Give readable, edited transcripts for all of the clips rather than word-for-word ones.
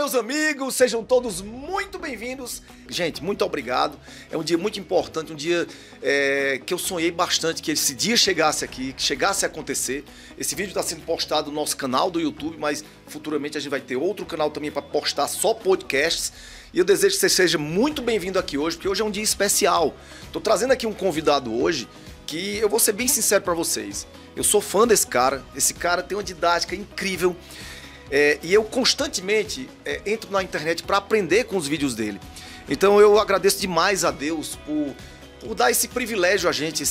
meus amigos, sejam todos muito bem-vindos. Gente, muito obrigado. É um dia muito importante, um dia que eu sonhei bastante que esse dia chegasse aqui, que chegasse a acontecer. Esse vídeo está sendo postado no nosso canal do YouTube, mas futuramente a gente vai ter outro canal também para postar só podcasts. E eu desejo que você seja muito bem-vindo aqui hoje, porque hoje é um dia especial. Estou trazendo aqui um convidado hoje que eu vou ser bem sincero para vocês. Eu sou fã desse cara. Esse cara tem uma didática incrível. E eu constantemente entro na internet para aprender com os vídeos dele. Então eu agradeço demais a Deus por dar esse privilégio a gente,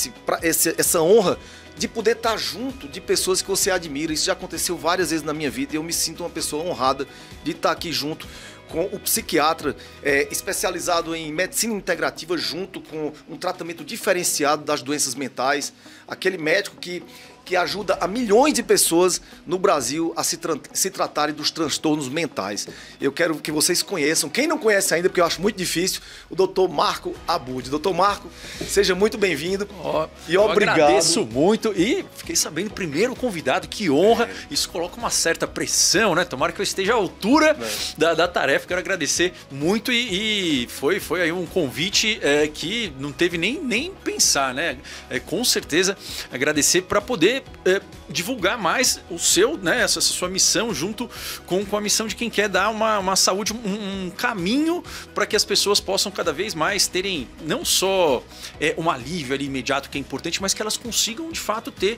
essa honra de poder estar junto de pessoas que você admira. Isso já aconteceu várias vezes na minha vida e eu me sinto uma pessoa honrada de estar aqui junto com o psiquiatra especializado em medicina integrativa, junto com um tratamento diferenciado das doenças mentais, aquele médico que ajuda a milhões de pessoas no Brasil a se tratarem dos transtornos mentais. Eu quero que vocês conheçam, quem não conhece ainda, porque eu acho muito difícil, o Dr. Marco Abud. Dr. Marco, seja muito bem-vindo e obrigado. Eu agradeço muito e fiquei sabendo, primeiro convidado, que honra. Isso coloca uma certa pressão, né? Tomara que eu esteja à altura da tarefa. Quero agradecer muito e foi aí um convite que não teve nem pensar, né? Com certeza agradecer para poder divulgar mais o seu, né, essa sua missão junto com a missão de quem quer dar uma saúde, um caminho para que as pessoas possam cada vez mais terem não só um alívio ali imediato que é importante, mas que elas consigam de fato ter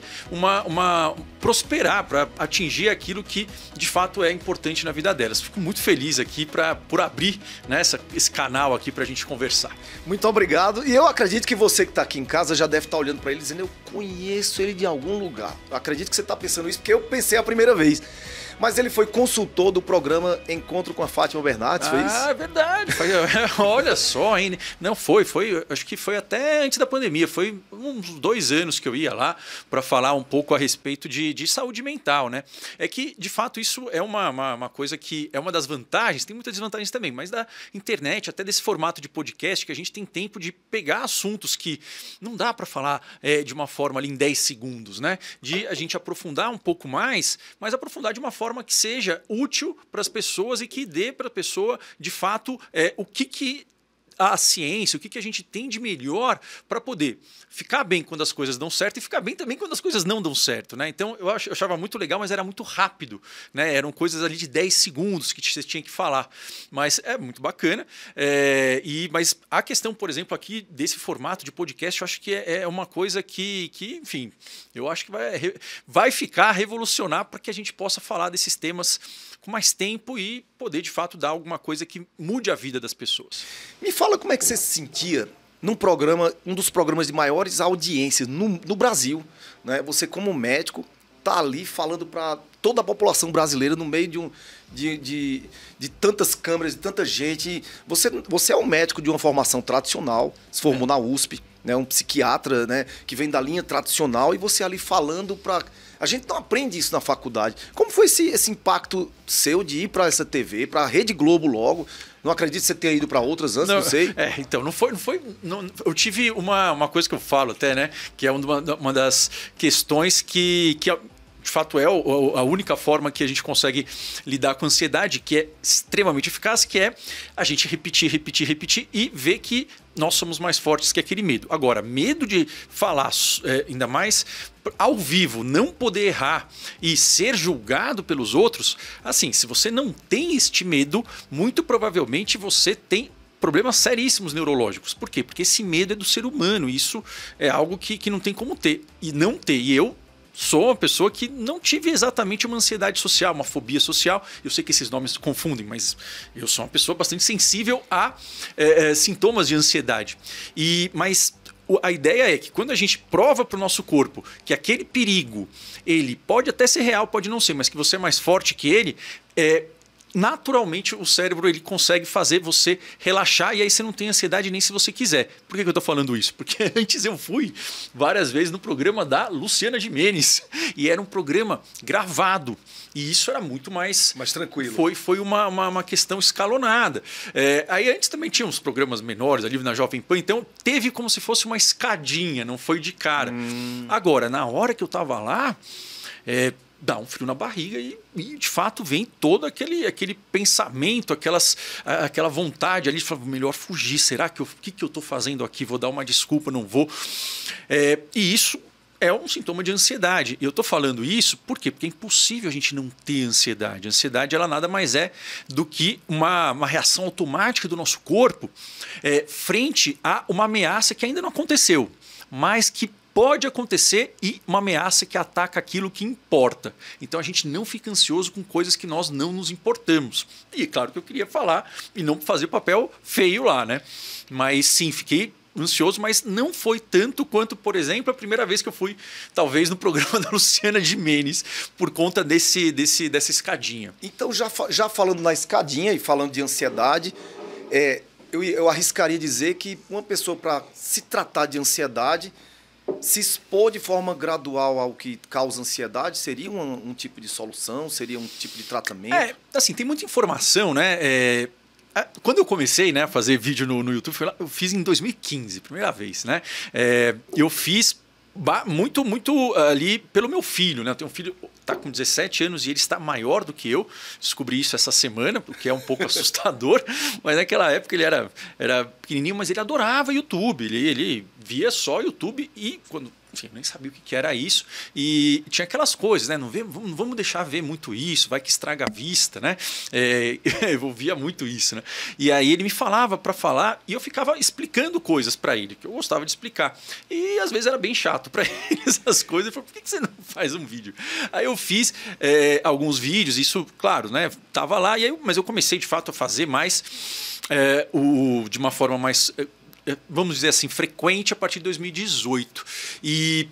prosperar para atingir aquilo que de fato é importante na vida delas. Fico muito feliz aqui por abrir, né, esse canal aqui para a gente conversar. Muito obrigado. E eu acredito que você que está aqui em casa já deve estar olhando para ele dizendo: eu conheço ele de algum lugar. Eu acredito que você está pensando isso porque eu pensei a primeira vez. Mas ele foi consultor do programa Encontro com a Fátima Bernardes, foi isso? Ah, é verdade. Olha só, hein? Não, acho que foi até antes da pandemia. Foi uns 2 anos que eu ia lá para falar um pouco a respeito de saúde mental, né? É que, de fato, isso é uma coisa que é uma das vantagens, tem muitas desvantagens também, mas da internet, até desse formato de podcast, que a gente tem tempo de pegar assuntos que não dá para falar de uma forma ali em 10 segundos, né? De a gente aprofundar um pouco mais, mas aprofundar de uma forma que seja útil para as pessoas e que dê para a pessoa, de fato, o que a ciência, o que a gente tem de melhor para poder ficar bem quando as coisas dão certo e ficar bem também quando as coisas não dão certo, né? Então eu achava muito legal, mas era muito rápido, né? Eram coisas ali de 10 segundos que você tinha que falar, mas é muito bacana. Mas a questão, por exemplo, aqui desse formato de podcast, eu acho que é uma coisa que enfim, eu acho que vai ficar revolucionar para que a gente possa falar desses temas com mais tempo e poder, de fato, dar alguma coisa que mude a vida das pessoas. Me fala como é que você se sentia num programa, um dos programas de maiores audiências no Brasil, né? Você, como médico, tá ali falando para toda a população brasileira no meio de tantas câmeras, de tanta gente. Você é um médico de uma formação tradicional, se formou na USP, né? Um psiquiatra, né, que vem da linha tradicional, e você ali falando para... A gente não aprende isso na faculdade. Como foi esse impacto seu de ir para essa TV, para a Rede Globo logo? Não acredito que você tenha ido para outras antes, não sei. Então, não foi. Eu tive uma coisa que eu falo até, né? Que é uma das questões que de fato é a única forma que a gente consegue lidar com a ansiedade, que é extremamente eficaz, que é a gente repetir e ver que nós somos mais fortes que aquele medo. Agora, medo de falar, ainda mais ao vivo, não poder errar e ser julgado pelos outros, assim, se você não tem este medo, muito provavelmente você tem problemas seríssimos neurológicos. Por quê? Porque esse medo é do ser humano, isso é algo que não tem como ter e não ter. E eu sou uma pessoa que não tive exatamente uma ansiedade social, uma fobia social. Eu sei que esses nomes confundem, mas eu sou uma pessoa bastante sensível a sintomas de ansiedade. Mas a ideia é que quando a gente prova para o nosso corpo que aquele perigo, ele pode até ser real, pode não ser, mas que você é mais forte que ele, naturalmente o cérebro ele consegue fazer você relaxar e aí você não tem ansiedade nem se você quiser. Por que eu estou falando isso? Porque antes eu fui várias vezes no programa da Luciana Gimenez e era um programa gravado e isso era muito mais tranquilo. Foi uma questão escalonada. Aí antes também tinha uns programas menores ali na Jovem Pan, então teve como se fosse uma escadinha, não foi de cara. Agora, na hora que eu estava lá, dá um frio na barriga e de fato vem todo aquele pensamento, aquela vontade ali de falar, melhor fugir, será que que eu estou fazendo aqui? Vou dar uma desculpa, não vou. E isso é um sintoma de ansiedade. E eu estou falando isso por quê? Porque é impossível a gente não ter ansiedade. A ansiedade ela nada mais é do que uma reação automática do nosso corpo frente a uma ameaça que ainda não aconteceu, mas que pode acontecer e uma ameaça que ataca aquilo que importa. Então a gente não fica ansioso com coisas que nós não nos importamos. E claro que eu queria falar e não fazer papel feio lá, né? Mas sim, fiquei ansioso, mas não foi tanto quanto, por exemplo, a primeira vez que eu fui, talvez, no programa da Luciana Gimenez, por conta dessa escadinha. Então, já falando na escadinha e falando de ansiedade, eu arriscaria dizer que uma pessoa, para se tratar de ansiedade, se expor de forma gradual ao que causa ansiedade seria um tipo de solução, seria um tipo de tratamento? Assim, tem muita informação, né? Quando eu comecei, né, a fazer vídeo no YouTube, eu fiz em 2015, primeira vez, né? Eu fiz muito ali pelo meu filho, né? Eu tenho um filho, está com 17 anos e ele está maior do que eu. Descobri isso essa semana, o que é um pouco assustador, mas naquela época ele era pequenininho, mas ele adorava YouTube, ele via só YouTube e quando... Enfim, eu nem sabia o que era isso. E tinha aquelas coisas, né? Não vamos deixar ver muito isso, vai que estraga a vista, né? Eu ouvia muito isso, né? E aí ele me falava para falar e eu ficava explicando coisas para ele, que eu gostava de explicar. E às vezes era bem chato para ele essas coisas. Eu falei, por que você não faz um vídeo? Aí eu fiz alguns vídeos, isso, claro, né? Tava lá, mas eu comecei de fato a fazer mais de uma forma mais... vamos dizer assim, frequente a partir de 2018. E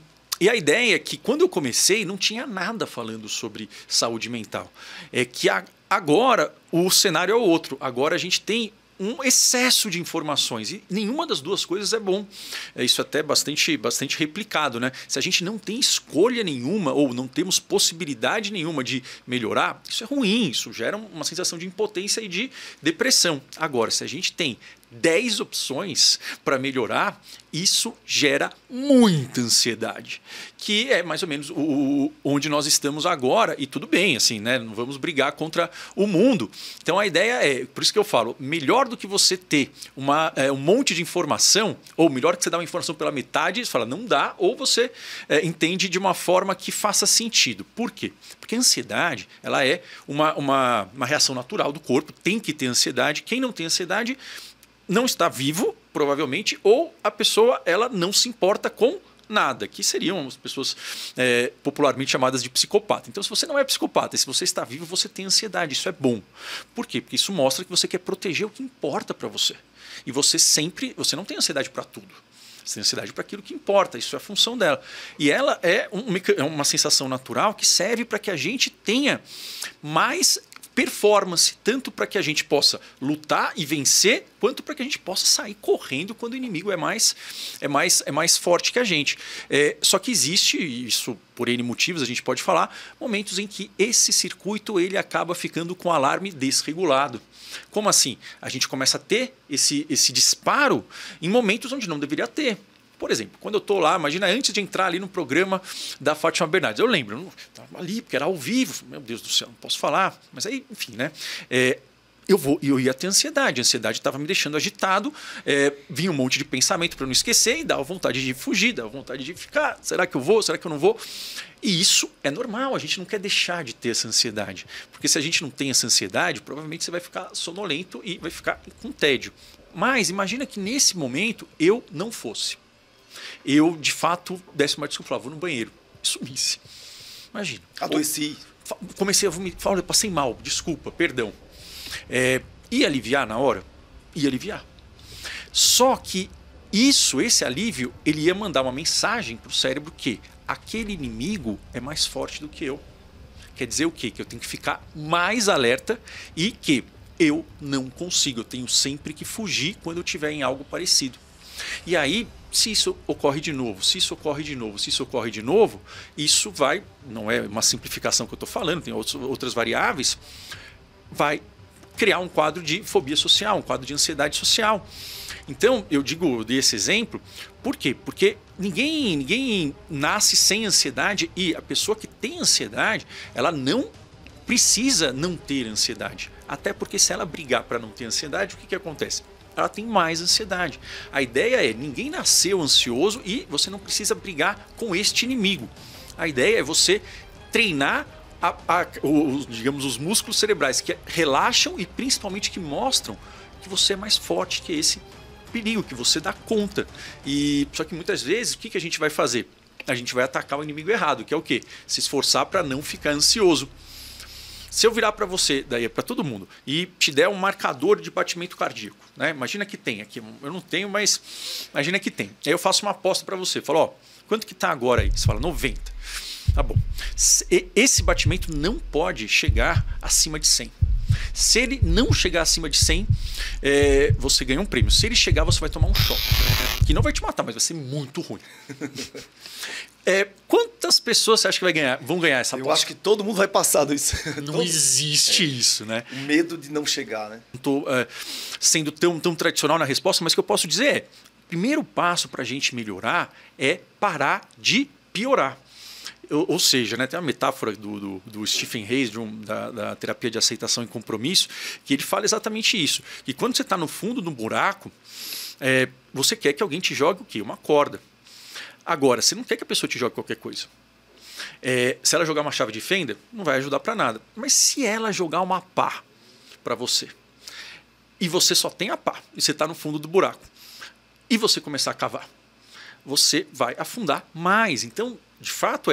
a ideia é que quando eu comecei não tinha nada falando sobre saúde mental. É que agora o cenário é outro. Agora a gente tem um excesso de informações e nenhuma das duas coisas é bom. Isso até bastante replicado, né? Se a gente não tem escolha nenhuma ou não temos possibilidade nenhuma de melhorar, isso é ruim, isso gera uma sensação de impotência e de depressão. Agora, se a gente tem 10 opções para melhorar, isso gera muita ansiedade, que é mais ou menos onde nós estamos agora, e tudo bem, assim, né? Não vamos brigar contra o mundo. Então a ideia por isso que eu falo, melhor do que você ter um monte de informação, ou melhor que você dá uma informação pela metade, você fala, não dá, ou você entende de uma forma que faça sentido. Por quê? Porque a ansiedade, ela é uma reação natural do corpo, tem que ter ansiedade. Quem não tem ansiedade não está vivo, provavelmente, ou a pessoa ela não se importa com nada, que seriam as pessoas popularmente chamadas de psicopata. Então, se você não é psicopata e se você está vivo, você tem ansiedade. Isso é bom. Por quê? Porque isso mostra que você quer proteger o que importa para você. E você não tem ansiedade para tudo. Você tem ansiedade para aquilo que importa, isso é a função dela. E ela é uma sensação natural que serve para que a gente tenha mais performance, tanto para que a gente possa lutar e vencer, quanto para que a gente possa sair correndo quando o inimigo é mais forte que a gente. Só que existe, isso por N motivos a gente pode falar, momentos em que esse circuito ele acaba ficando com o alarme desregulado. Como assim? A gente começa a ter esse disparo em momentos onde não deveria ter. Por exemplo, quando eu estou lá, imagina antes de entrar ali no programa da Fátima Bernardes, eu lembro, eu estava ali porque era ao vivo, meu Deus do céu, não posso falar, mas aí, enfim, né? Eu ia ter ansiedade, a ansiedade estava me deixando agitado, vinha um monte de pensamento para eu não esquecer e dava vontade de fugir, dava vontade de ficar, será que eu vou, será que eu não vou? E isso é normal, a gente não quer deixar de ter essa ansiedade, porque se a gente não tem essa ansiedade, provavelmente você vai ficar sonolento e vai ficar com tédio. Mas imagina que nesse momento eu não fosse. Eu, de fato, desse uma desculpa, vou no banheiro e sumisse. Imagina. Adoeci. Comecei a vomitar, eu passei mal, desculpa, perdão. Ia aliviar na hora? Ia aliviar. Só que esse alívio, ele ia mandar uma mensagem para o cérebro que aquele inimigo é mais forte do que eu. Quer dizer o quê? Que eu tenho que ficar mais alerta e que eu não consigo, eu tenho sempre que fugir quando eu estiver em algo parecido. E aí, se isso ocorre de novo, isso vai, não é uma simplificação que eu estou falando, tem outras variáveis, vai criar um quadro de fobia social, um quadro de ansiedade social. Então, eu dei esse exemplo, por quê? Porque ninguém nasce sem ansiedade, e a pessoa que tem ansiedade, ela não precisa não ter ansiedade. Até porque se ela brigar para não ter ansiedade, o que acontece? Ela tem mais ansiedade. A ideia é, ninguém nasceu ansioso e você não precisa brigar com este inimigo. A ideia é você treinar digamos, os músculos cerebrais que relaxam e principalmente que mostram que você é mais forte que esse perigo, que você dá conta. Só que muitas vezes, o que a gente vai fazer? A gente vai atacar o inimigo errado, que é o quê? Se esforçar para não ficar ansioso. Se eu virar para você, daí para todo mundo, e te der um marcador de batimento cardíaco, né? Imagina que tem aqui, eu não tenho, mas imagina que tem. Aí eu faço uma aposta para você, falo, ó, quanto que tá agora aí? Você fala 90. Tá bom. Esse batimento não pode chegar acima de 100. Se ele não chegar acima de 100, você ganha um prêmio. Se ele chegar, você vai tomar um choque, que não vai te matar, mas vai ser muito ruim. Quantas pessoas você acha que vão ganhar essa aposta? Eu acho que todo mundo vai passar disso. Não existe isso, né? O medo de não chegar, né? Não estou sendo tão tradicional na resposta, mas o que eu posso dizer é: o primeiro passo para a gente melhorar é parar de piorar. Ou seja, né, tem uma metáfora do Stephen Hayes, da terapia de aceitação e compromisso, que ele fala exatamente isso. Que quando você está no fundo do buraco, você quer que alguém te jogue o quê? Uma corda. Agora, você não quer que a pessoa te jogue qualquer coisa. Se ela jogar uma chave de fenda, não vai ajudar para nada. Mas se ela jogar uma pá para você, e você só tem a pá, e você está no fundo do buraco, e você começar a cavar, você vai afundar mais. Então, de fato,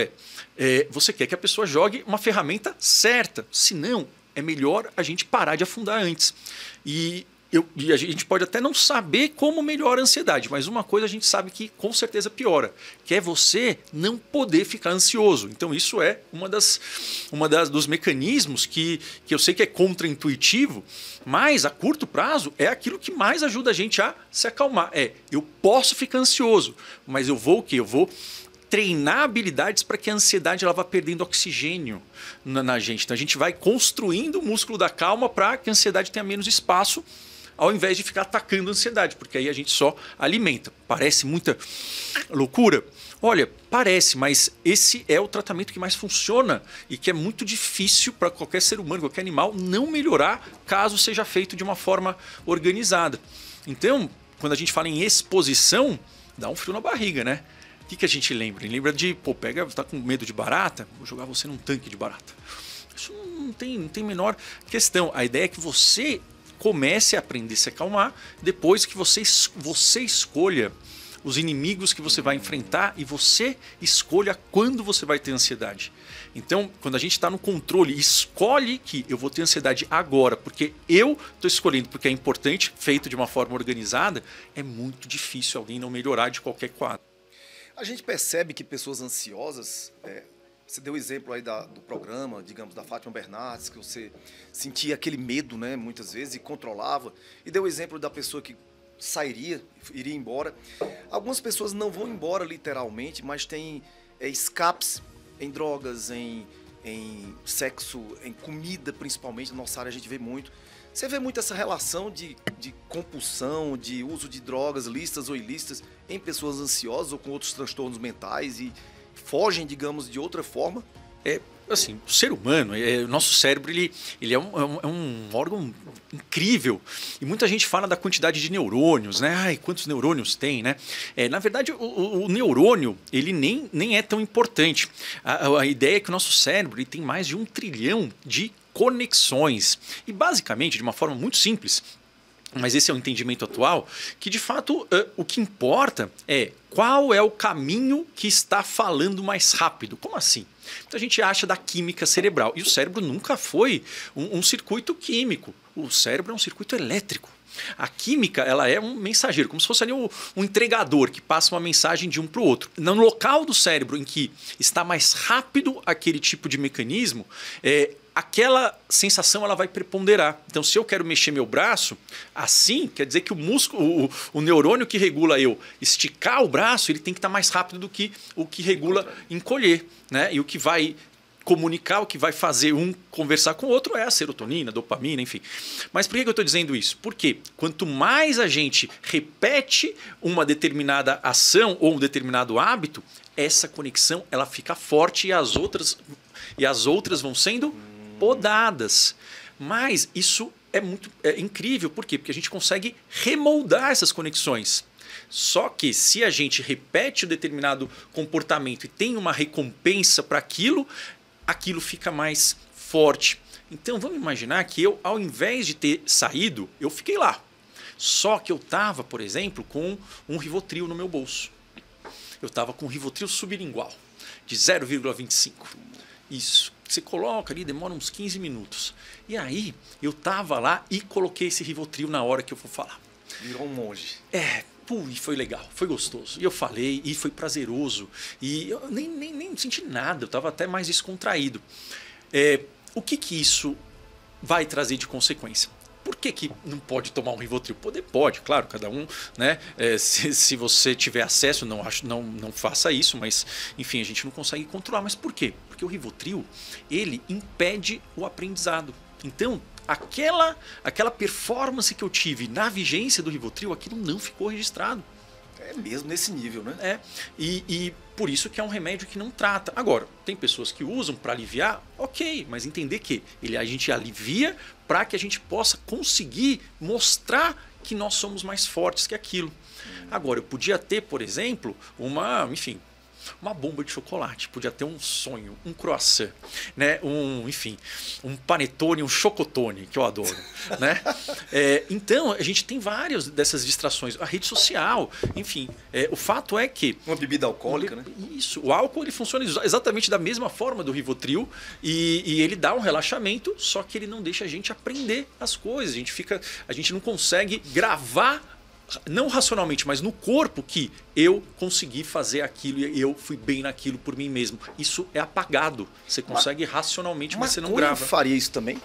você quer que a pessoa jogue uma ferramenta certa. Senão, é melhor a gente parar de afundar antes. E a gente pode até não saber como melhora a ansiedade, mas uma coisa a gente sabe que com certeza piora, que é você não poder ficar ansioso. Então isso é dos mecanismos que eu sei que é contraintuitivo, mas a curto prazo é aquilo que mais ajuda a gente a se acalmar. Eu posso ficar ansioso, mas eu vou o quê? Eu vou treinar habilidades para que a ansiedade ela vá perdendo oxigênio na gente. Então a gente vai construindo o músculo da calma para que a ansiedade tenha menos espaço, ao invés de ficar atacando a ansiedade, porque aí a gente só alimenta. Parece muita loucura? Olha, parece, mas esse é o tratamento que mais funciona e que é muito difícil para qualquer ser humano, qualquer animal, não melhorar caso seja feito de uma forma organizada. Então, quando a gente fala em exposição, dá um frio na barriga, né? O que a gente lembra? Lembra de, tá com medo de barata? Vou jogar você num tanque de barata. Isso não tem menor questão. A ideia é que você comece a aprender a se acalmar depois que você escolha os inimigos que você vai enfrentar e você escolha quando você vai ter ansiedade. Então, quando a gente está no controle, escolhe que eu vou ter ansiedade agora, porque eu estou escolhendo, porque é importante, feito de uma forma organizada, é muito difícil alguém não melhorar de qualquer quadro. A gente percebe que pessoas ansiosas, você deu o exemplo aí do programa, digamos, da Fátima Bernardes, que você sentia aquele medo, né, muitas vezes, e controlava, e deu o exemplo da pessoa que iria embora. Algumas pessoas não vão embora literalmente, mas tem escapes em drogas, em sexo, em comida principalmente, na nossa área a gente vê muito. Você vê muito essa relação de compulsão, de uso de drogas lícitas ou ilícitas em pessoas ansiosas ou com outros transtornos mentais e fogem, digamos, de outra forma? Assim, o ser humano, o nosso cérebro, ele é um órgão incrível. E muita gente fala da quantidade de neurônios, né? Ai, quantos neurônios tem, né? Na verdade, o neurônio, ele nem é tão importante. A ideia é que o nosso cérebro ele tem mais de 1 trilhão de conexões. E basicamente, de uma forma muito simples, mas esse é o entendimento atual, que de fato o que importa é qual é o caminho que está falando mais rápido. Como assim? Então a gente acha da química cerebral. E o cérebro nunca foi um circuito químico. O cérebro é um circuito elétrico. A química ela é um mensageiro, como se fosse ali um entregador que passa uma mensagem de um para o outro. No local do cérebro em que está mais rápido aquele tipo de mecanismo, aquela sensação ela vai preponderar. Então, se eu quero mexer meu braço, assim, quer dizer que o músculo, o neurônio que regula eu esticar o braço, ele tem que estar mais rápido do que o que regula encolher, né? E o que vai comunicar, o que vai fazer um conversar com o outro é a serotonina, a dopamina, enfim. Mas por que eu estou dizendo isso? Porque quanto mais a gente repete uma determinada ação ou um determinado hábito, essa conexão ela fica forte e as outras vão sendo podadas. Mas isso é incrível. Por quê? Porque a gente consegue remoldar essas conexões. Só que se a gente repete um determinado comportamento e tem uma recompensa para aquilo, aquilo fica mais forte. Então vamos imaginar que eu, ao invés de ter saído, eu fiquei lá. Só que eu estava, por exemplo, com um Rivotril no meu bolso. Eu estava com um Rivotril sublingual de 0,25. Isso. Você coloca ali, demora uns 15 minutos. E aí eu estava lá e coloquei esse Rivotril na hora que eu for falar. Virou um monge. E foi legal, foi gostoso. E eu falei, e foi prazeroso. E eu nem senti nada, eu estava até mais descontraído. O que isso vai trazer de consequência? Por que não pode tomar um Rivotril? Pode, claro, cada um, né? Se você tiver acesso, não faça isso, mas enfim, a gente não consegue controlar. Mas por quê? Porque o Rivotril, ele impede o aprendizado. Então, aquela performance que eu tive na vigência do Rivotril, aquilo não ficou registrado. É mesmo nesse nível, né? E por isso que é um remédio que não trata. Agora, tem pessoas que usam para aliviar, ok, mas entender que a gente alivia para que a gente possa conseguir mostrar que nós somos mais fortes que aquilo. Agora, eu podia ter, por exemplo, uma bomba de chocolate, podia ter um sonho, um croissant, né? Um panetone, um chocotone, que eu adoro. Né? Então, a gente tem várias dessas distrações. A rede social, enfim. O fato é que... Uma bebida alcoólica, né? Isso. O álcool ele funciona exatamente da mesma forma do Rivotril e ele dá um relaxamento, só que ele não deixa a gente aprender as coisas. A gente não consegue gravar não racionalmente, mas no corpo, que eu consegui fazer aquilo e eu fui bem naquilo por mim mesmo. Isso é apagado. Você consegue racionalmente, mas você não grava. Maconha faria isso também?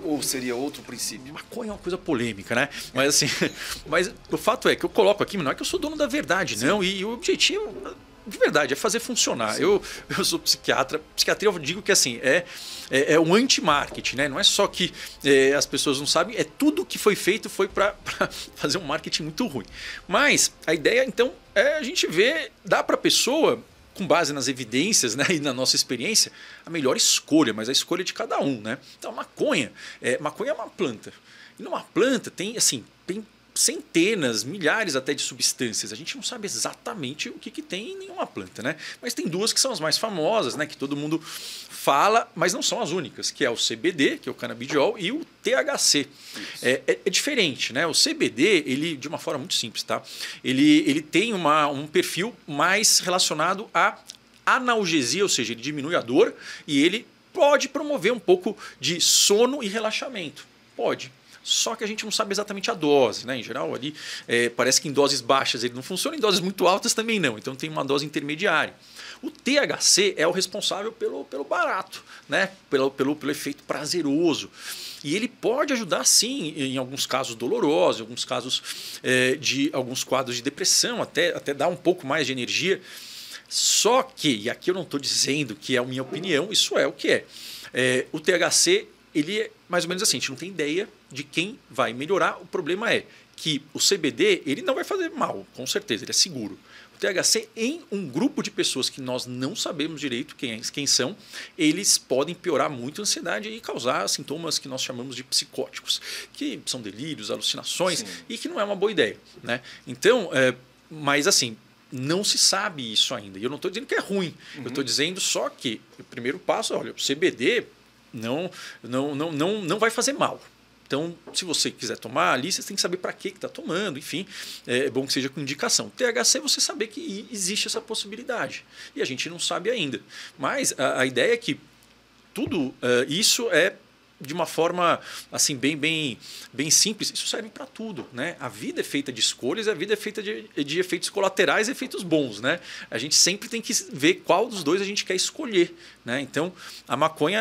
Ou seria outro princípio? Maconha é uma coisa polêmica, né? Mas assim, mas o fato é que eu coloco aqui, não é que eu sou dono da verdade, sim, não. E o objetivo, de verdade, é fazer funcionar. Eu sou psiquiatra. Psiquiatria, eu digo que assim, é um anti-marketing, né? Não é só que as pessoas não sabem, tudo que foi feito foi para fazer um marketing muito ruim. Mas a ideia, então, é a gente ver, dá para a pessoa, com base nas evidências, né, e na nossa experiência, a melhor escolha, mas a escolha de cada um, né? Então, maconha é uma planta. E numa planta tem centenas, milhares até de substâncias. A gente não sabe exatamente o que tem em nenhuma planta, né? Mas tem duas que são as mais famosas, né? Que todo mundo fala, mas não são as únicas, que é o CBD, que é o canabidiol, e o THC. É diferente, né? O CBD, ele, de uma forma muito simples, tá? Ele tem um perfil mais relacionado à analgesia, ou seja, ele diminui a dor e ele pode promover um pouco de sono e relaxamento. Pode. Só que a gente não sabe exatamente a dose, né? Em geral, ali parece que em doses baixas ele não funciona, em doses muito altas também não. Então tem uma dose intermediária. O THC é o responsável pelo barato, né? Pelo efeito prazeroso. E ele pode ajudar, sim, em alguns casos dolorosos, em alguns casos de alguns quadros de depressão, até dar um pouco mais de energia. Só que, e aqui eu não estou dizendo que é a minha opinião, isso é o que é. O THC, ele é mais ou menos assim, a gente não tem ideia de quem vai melhorar. O problema é que o CBD, ele não vai fazer mal, com certeza, ele é seguro. O THC, em um grupo de pessoas que nós não sabemos direito quem são, eles podem piorar muito a ansiedade e causar sintomas que nós chamamos de psicóticos, que são delírios, alucinações, sim, e que não é uma boa ideia, né? Então, mas assim, não se sabe isso ainda. E eu não estou dizendo que é ruim, eu estou dizendo só que o primeiro passo, olha, o CBD não vai fazer mal. Então, se você quiser tomar ali, você tem que saber para que está tomando, enfim, é bom que seja com indicação. THC, você saber que existe essa possibilidade. E a gente não sabe ainda. Mas a ideia é que tudo isso é de uma forma assim bem simples. Isso serve para tudo, né? A vida é feita de escolhas, a vida é feita de efeitos colaterais e efeitos bons, né? A gente sempre tem que ver qual dos dois a gente quer escolher, né? Então, a maconha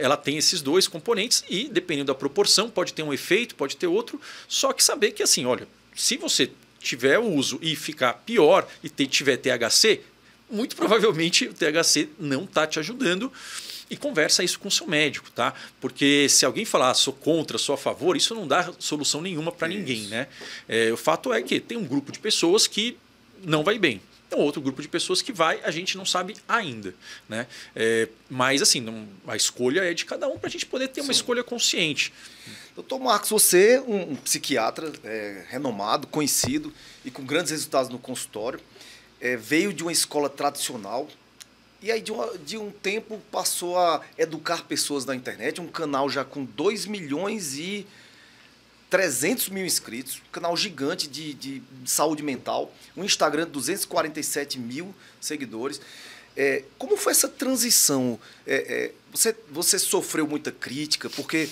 ela tem esses dois componentes e, dependendo da proporção, pode ter um efeito, pode ter outro. Só que saber que, assim, olha, se você tiver o uso e ficar pior e tiver THC, muito provavelmente o THC não está te ajudando. e conversa isso com o seu médico, tá? Porque se alguém falar sou contra, sou a favor, isso não dá solução nenhuma para ninguém, né? O fato é que tem um grupo de pessoas que não vai bem. Tem outro grupo de pessoas que vai, a gente não sabe ainda, né? Mas assim, a escolha é de cada um para a gente poder ter uma escolha consciente. Doutor Marcos, você, um psiquiatra renomado, conhecido e com grandes resultados no consultório, veio de uma escola tradicional e aí de um tempo passou a educar pessoas na internet, um canal já com 2 milhões e 300 mil inscritos, um canal gigante de saúde mental, um Instagram de 247 mil seguidores. Como foi essa transição? Você sofreu muita crítica, porque,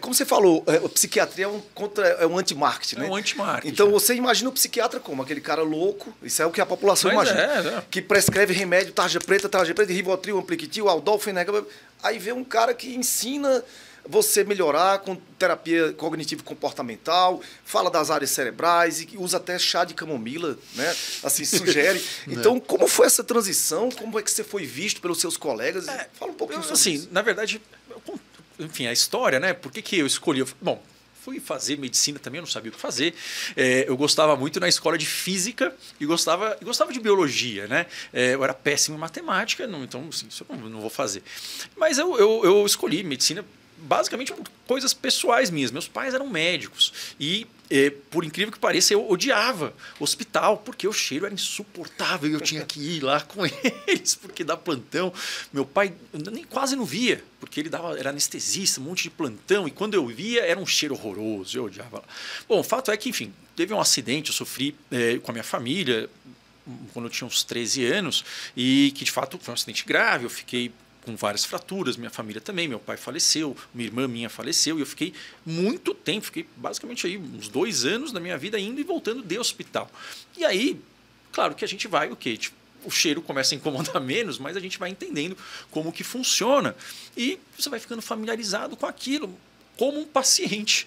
como você falou, a psiquiatria é um anti-marketing, né? É um anti-marketing. Então você imagina o psiquiatra como? Aquele cara louco, isso é o que a população imagina. Que prescreve remédio, tarja preta, Rivotril, Ampliquitil, Aldol, Fenegra. Aí vê um cara que ensina você melhorar com terapia cognitivo-comportamental, fala das áreas cerebrais e usa até chá de camomila, né? Assim, sugere. Então, como foi essa transição? Como é que você foi visto pelos seus colegas? Fala um pouquinho sobre isso. Na verdade, enfim, a história, né? Por que eu escolhi? Bom, fui fazer medicina também, eu não sabia o que fazer. Eu gostava muito na escola de física e gostava de biologia, né? Eu era péssimo em matemática, então assim, isso eu não vou fazer. Mas eu escolhi medicina basicamente por coisas pessoais minhas. Meus pais eram médicos e, por incrível que pareça, eu odiava hospital, porque o cheiro era insuportável e eu tinha que ir lá com eles, porque dá plantão. Meu pai nem quase não via, porque ele era anestesista, um monte de plantão, e quando eu via era um cheiro horroroso, eu odiava lá. Bom, o fato é que, enfim, teve um acidente, eu sofri com a minha família quando eu tinha uns 13 anos, e que de fato foi um acidente grave, eu fiquei com várias fraturas, minha família também, meu pai faleceu, uma irmã minha faleceu, e eu fiquei muito tempo, fiquei basicamente aí uns 2 anos da minha vida indo e voltando de hospital. E aí, claro que a gente vai, tipo, o cheiro começa a incomodar menos, mas a gente vai entendendo como que funciona e você vai ficando familiarizado com aquilo, como um paciente.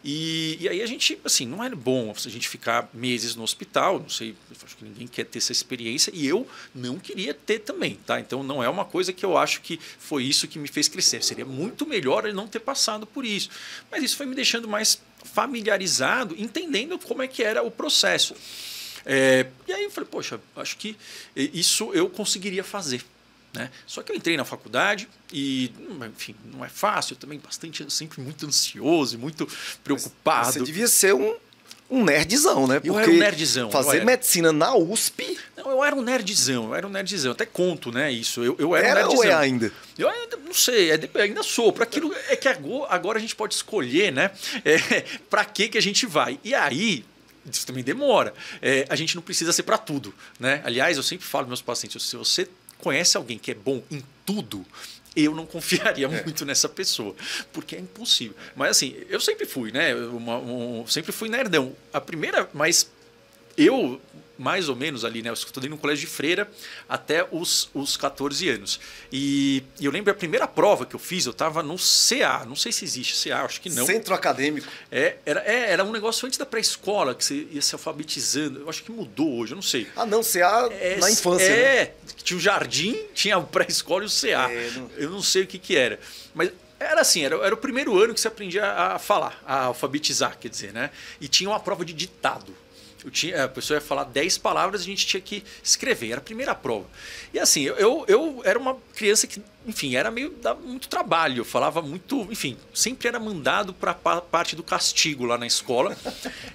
E aí a gente, assim, não é bom a gente ficar meses no hospital, não sei, acho que ninguém quer ter essa experiência e eu não queria ter também, tá? Então não é uma coisa que eu acho que foi isso que me fez crescer. Seria muito melhor ele não ter passado por isso. Mas isso foi me deixando mais familiarizado, entendendo como é que era o processo. E aí eu falei, poxa, acho que isso eu conseguiria fazer. Né? Só que eu entrei na faculdade e, enfim, não é fácil, eu também sempre muito ansioso e muito preocupado. Você devia ser um nerdzão, né? Porque eu era um nerdzão. Fazer medicina na USP... Não, eu era um nerdzão, até conto, né, isso. Eu era um nerdzão. Ou é ainda? Eu ainda não sei, ainda sou. Para aquilo é que agora a gente pode escolher, né? Para que a gente vai. E aí... Isso também demora. A gente não precisa ser para tudo, né? Aliás, eu sempre falo para meus pacientes, se você conhece alguém que é bom em tudo, eu não confiaria muito nessa pessoa, porque é impossível. Mas assim, eu sempre fui, né? Sempre fui nerdão. Mas eu, mais ou menos ali, né? Eu estudei no colégio de freira até os 14 anos. E eu lembro a primeira prova que eu fiz, eu estava no CA, não sei se existe CA, acho que não. Centro Acadêmico. Era um negócio antes da pré-escola, que você ia se alfabetizando. Eu acho que mudou hoje, eu não sei. Ah, não, CA na infância. Né? Tinha o jardim, tinha o pré-escola e o CA. Eu não sei o que era. Mas era assim, era o primeiro ano que você aprendia a falar, a alfabetizar, quer dizer, né? E tinha uma prova de ditado. A pessoa ia falar 10 palavras e a gente tinha que escrever. Era a primeira prova. E assim, eu era uma criança que, enfim, dava muito trabalho. Eu falava muito, enfim, sempre era mandado para a parte do castigo lá na escola.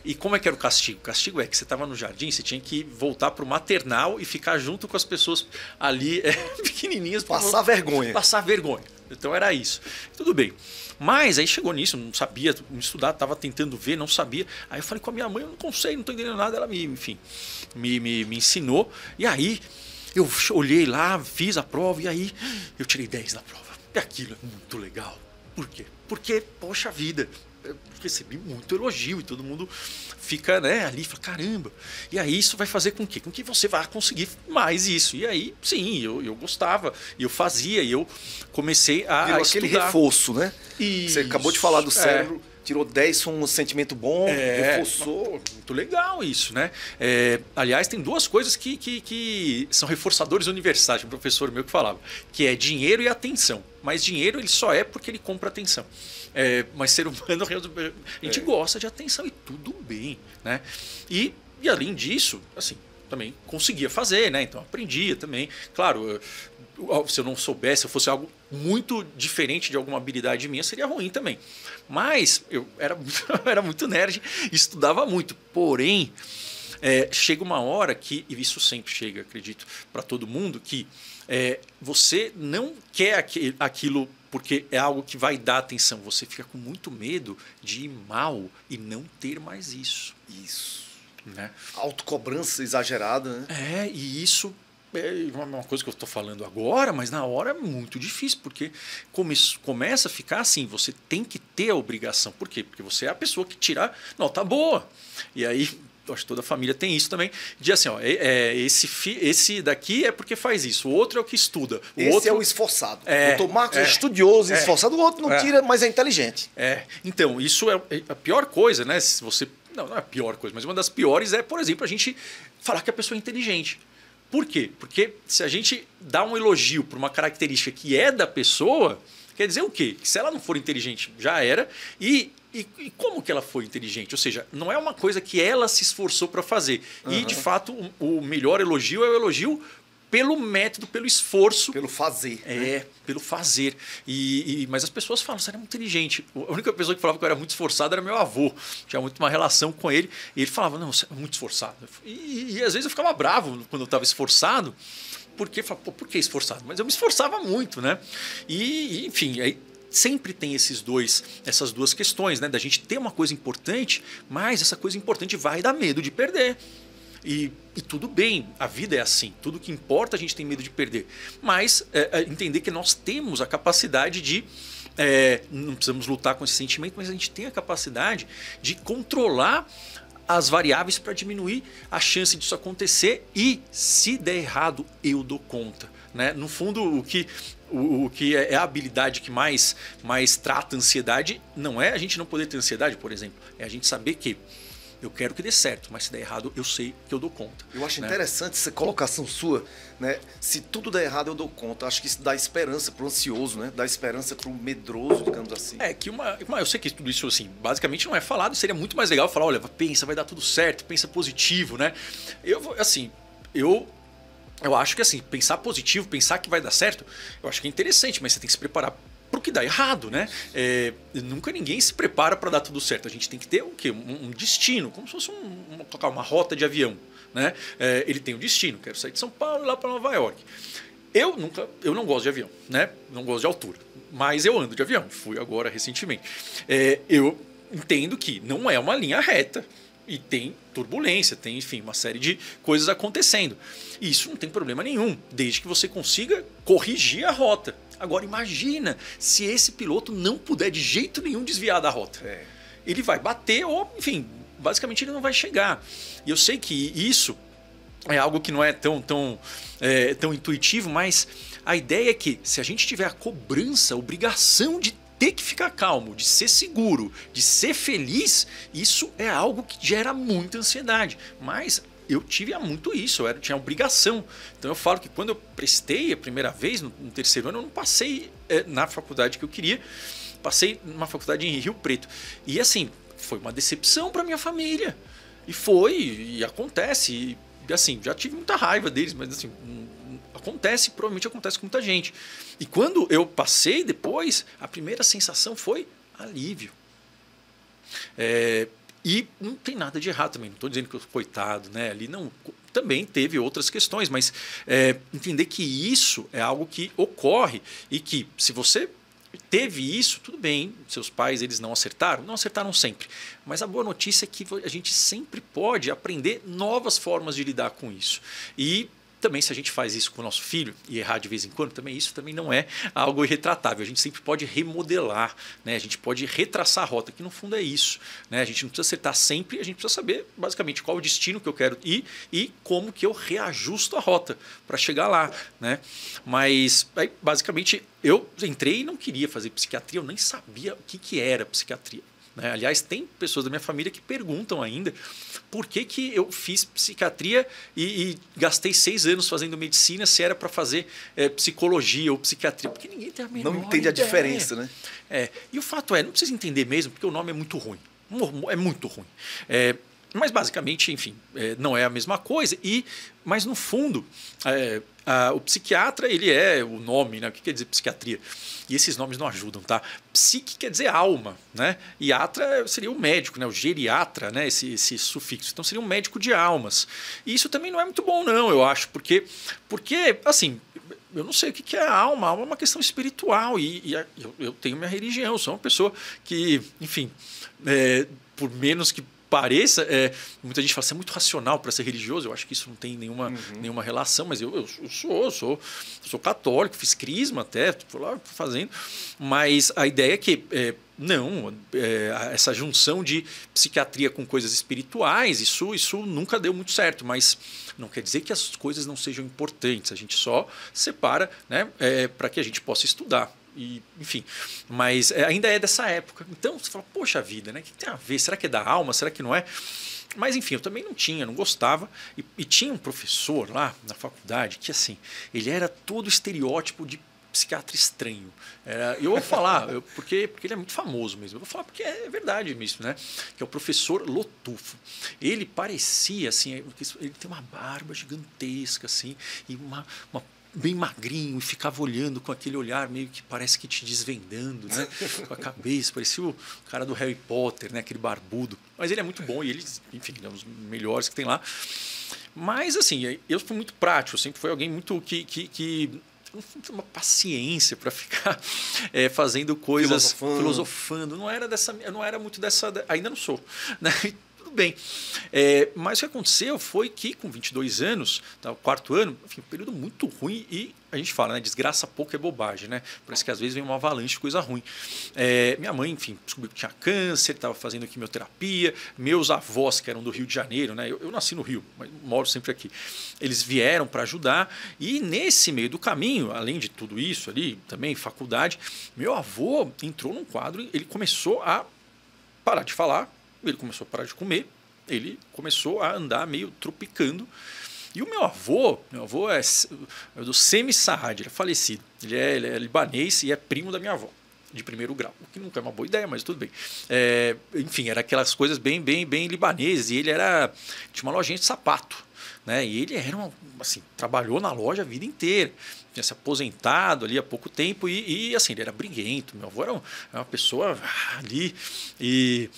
E como é que era o castigo? O castigo é que você estava no jardim, você tinha que voltar para o maternal e ficar junto com as pessoas ali pequenininhas. Passar vergonha. Passar vergonha. Então era isso. Tudo bem. Mas aí chegou nisso, não sabia estudar, estava tentando ver, não sabia. Aí eu falei com a minha mãe, eu não sei, não estou entendendo nada. Ela me ensinou. E aí eu olhei lá, fiz a prova e aí eu tirei 10 na prova. E aquilo é muito legal. Por quê? Porque, poxa vida, eu recebi muito elogio e todo mundo fica, né, ali, fala, caramba. E aí isso vai fazer com que você vá conseguir mais isso. E aí, sim, eu gostava, eu fazia, e eu comecei a estudar. Aquele reforço, né? Isso. Você acabou de falar do cérebro. tirou 10 com um sentimento bom, reforçou. Muito legal isso, né? Aliás, tem duas coisas que são reforçadores universais, um professor meu que falava, que é dinheiro e atenção. Mas dinheiro ele só é porque ele compra atenção. Mas ser humano, a gente gosta de atenção e tudo bem, né? E além disso, assim, também conseguia fazer, né? Então aprendia também. Claro, se eu não soubesse, se eu fosse algo muito diferente de alguma habilidade minha, seria ruim também. Mas eu era muito nerd e estudava muito. Porém, chega uma hora que, e isso sempre chega, acredito, para todo mundo, que você não quer aquilo porque é algo que vai dar atenção. Você fica com muito medo de ir mal e não ter mais isso. Isso. Né? Autocobrança exagerada, né? E isso é uma coisa que eu estou falando agora, mas na hora é muito difícil, porque começa a ficar assim, você tem que ter a obrigação. Por quê? Porque você é a pessoa que tira nota boa. E aí, eu acho que toda família tem isso também, de assim, ó, esse daqui é porque faz isso, o outro é o que estuda. Esse outro é o esforçado. O Dr. Marcos é estudioso, esforçado, o outro não tira, mas é inteligente. Então, isso é a pior coisa, né? Se você... Não é a pior coisa, mas uma das piores é, por exemplo, a gente falar que a pessoa é inteligente. Por quê? Porque se a gente dá um elogio por uma característica que é da pessoa, quer dizer o quê? Que se ela não for inteligente, já era. E como que ela foi inteligente? Ou seja, não é uma coisa que ela se esforçou para fazer. E, de fato, o melhor elogio é o elogio pelo método, pelo esforço. Pelo fazer. Pelo fazer. Mas as pessoas falam, você era muito inteligente. A única pessoa que falava que eu era muito esforçado era meu avô. Tinha muito uma relação com ele. E ele falava, não, você é muito esforçado. E às vezes eu ficava bravo quando eu estava esforçado. Porque, por que esforçado? Mas eu me esforçava muito, né? Enfim, aí sempre tem essas duas questões, né? Da gente ter uma coisa importante, mas essa coisa importante vai dar medo de perder. E tudo bem, a vida é assim, tudo que importa a gente tem medo de perder. Mas entender que nós temos a capacidade de, não precisamos lutar com esse sentimento, mas a gente tem a capacidade de controlar as variáveis para diminuir a chance disso acontecer e, se der errado, eu dou conta. Né? No fundo, o que é a habilidade que mais trata a ansiedade não é a gente não poder ter ansiedade, por exemplo, é a gente saber que eu quero que dê certo, mas se der errado, eu sei que eu dou conta. Eu acho interessante essa colocação sua, né? Se tudo der errado, eu dou conta. Acho que isso dá esperança pro ansioso, né? Dá esperança pro medroso, digamos assim. Eu sei que tudo isso, assim, basicamente não é falado. Seria muito mais legal falar, olha, pensa, vai dar tudo certo, pensa positivo, né? Eu acho que, assim, pensar positivo, pensar que vai dar certo, eu acho que é interessante, mas você tem que se preparar para o que dá errado, né? Nunca ninguém se prepara para dar tudo certo. A gente tem que ter o quê? Um destino, como se fosse uma rota de avião, né? Ele tem um destino. Quero sair de São Paulo e ir lá para Nova York. Eu não gosto de avião, né? Não gosto de altura, mas eu ando de avião. Fui agora recentemente. Eu entendo que não é uma linha reta. E tem turbulência, tem, enfim, uma série de coisas acontecendo. E isso não tem problema nenhum, desde que você consiga corrigir a rota. Agora imagina se esse piloto não puder de jeito nenhum desviar da rota. Ele vai bater ou, enfim, basicamente ele não vai chegar. E eu sei que isso é algo que não é tão intuitivo, mas a ideia é que se a gente tiver a cobrança, a obrigação de ter que ficar calmo, de ser seguro, de ser feliz, isso é algo que gera muita ansiedade. Mas eu tive muito isso, eu tinha obrigação. Então eu falo que quando eu prestei a primeira vez, no terceiro ano, eu não passei na faculdade que eu queria, passei numa faculdade em Rio Preto. E assim, foi uma decepção para minha família. E acontece, e assim, já tive muita raiva deles, mas assim, provavelmente acontece com muita gente. E quando eu passei depois, a primeira sensação foi alívio. E não tem nada de errado também, não estou dizendo que eu sou coitado, né? Ali não, também teve outras questões, mas entender que isso é algo que ocorre e que se você teve isso, tudo bem, seus pais eles não acertaram sempre, mas a boa notícia é que a gente sempre pode aprender novas formas de lidar com isso. E também, se a gente faz isso com o nosso filho e errar de vez em quando, isso também não é algo irretratável. A gente sempre pode remodelar, né? A gente pode retraçar a rota, que no fundo é isso, né? A gente não precisa acertar sempre, a gente precisa saber basicamente qual é o destino que eu quero ir e como que eu reajusto a rota para chegar lá, né? Mas, aí, basicamente, eu entrei e não queria fazer psiquiatria, eu nem sabia o que era psiquiatria. né? Aliás, tem pessoas da minha família que perguntam ainda por que eu fiz psiquiatria e gastei 6 anos fazendo medicina se era para fazer psicologia ou psiquiatria. Porque ninguém tem a menor Não entende a ideia. diferença, né? E o fato não precisa entender mesmo, porque o nome é muito ruim. É muito ruim. Mas, basicamente, enfim, não é a mesma coisa. Mas, no fundo, o psiquiatra, ele é o nome, né? O que quer dizer psiquiatria? E esses nomes não ajudam, tá? Psique quer dizer alma, né? E atra seria o médico, né? O geriatra, né? Esse sufixo. Então, seria um médico de almas. E isso também não é muito bom, não, eu acho. Porque assim, eu não sei o que é a alma. A alma é uma questão espiritual. E eu tenho minha religião. Eu sou uma pessoa que, enfim, por menos que pareça, muita gente fala, você é muito racional para ser religioso. Eu acho que isso não tem nenhuma relação, mas eu sou católico, fiz crisma até, fui lá fazendo, mas a ideia é que essa junção de psiquiatria com coisas espirituais, isso nunca deu muito certo, mas não quer dizer que as coisas não sejam importantes, a gente só separa, né, para que a gente possa estudar. E, enfim, mas ainda é dessa época. Então você fala, poxa vida, né? O que tem a ver? Será que é da alma? Será que não é? Mas enfim, eu também não gostava. E tinha um professor lá na faculdade que, assim, ele era todo estereótipo de psiquiatra estranho. Eu vou falar, porque ele é muito famoso mesmo. Eu vou falar porque é verdade mesmo, né? Que é o professor Lotufo. Ele parecia, assim, ele tem uma barba gigantesca, assim, e uma bem magrinho, e ficava olhando com aquele olhar meio que parece que te desvendando, né? Com a cabeça, parecia o cara do Harry Potter, né? Aquele barbudo. Mas ele é muito bom e ele, enfim, é um dos melhores que tem lá. Mas, assim, eu fui muito prático, sempre fui alguém muito que não tinha uma paciência para ficar fazendo coisas, filosofando. Não era muito dessa... Ainda não sou, né? Tudo bem. Mas o que aconteceu foi que, com 22 anos, tá, o 4º ano, enfim, um período muito ruim e a gente fala, né, desgraça pouco é bobagem, né? Parece que às vezes vem uma avalanche de coisa ruim. Minha mãe, enfim, descobriu que tinha câncer, estava fazendo quimioterapia. Meus avós, que eram do Rio de Janeiro, né? Eu nasci no Rio, mas moro sempre aqui. Eles vieram para ajudar e nesse meio do caminho, além de tudo isso ali, também faculdade, meu avô entrou num quadro e ele começou a parar de falar, ele começou a parar de comer, ele começou a andar meio tropicando. E o meu avô é do Semi Saad, ele é falecido. Ele é libanês e é primo da minha avó, de 1º grau. O que nunca é uma boa ideia, mas tudo bem. Enfim, era aquelas coisas bem libanesas. E ele tinha uma lojinha de sapato, né? E ele era assim, trabalhou na loja a vida inteira. Tinha se aposentado ali há pouco tempo e assim, ele era briguento. Meu avô era uma pessoa ali e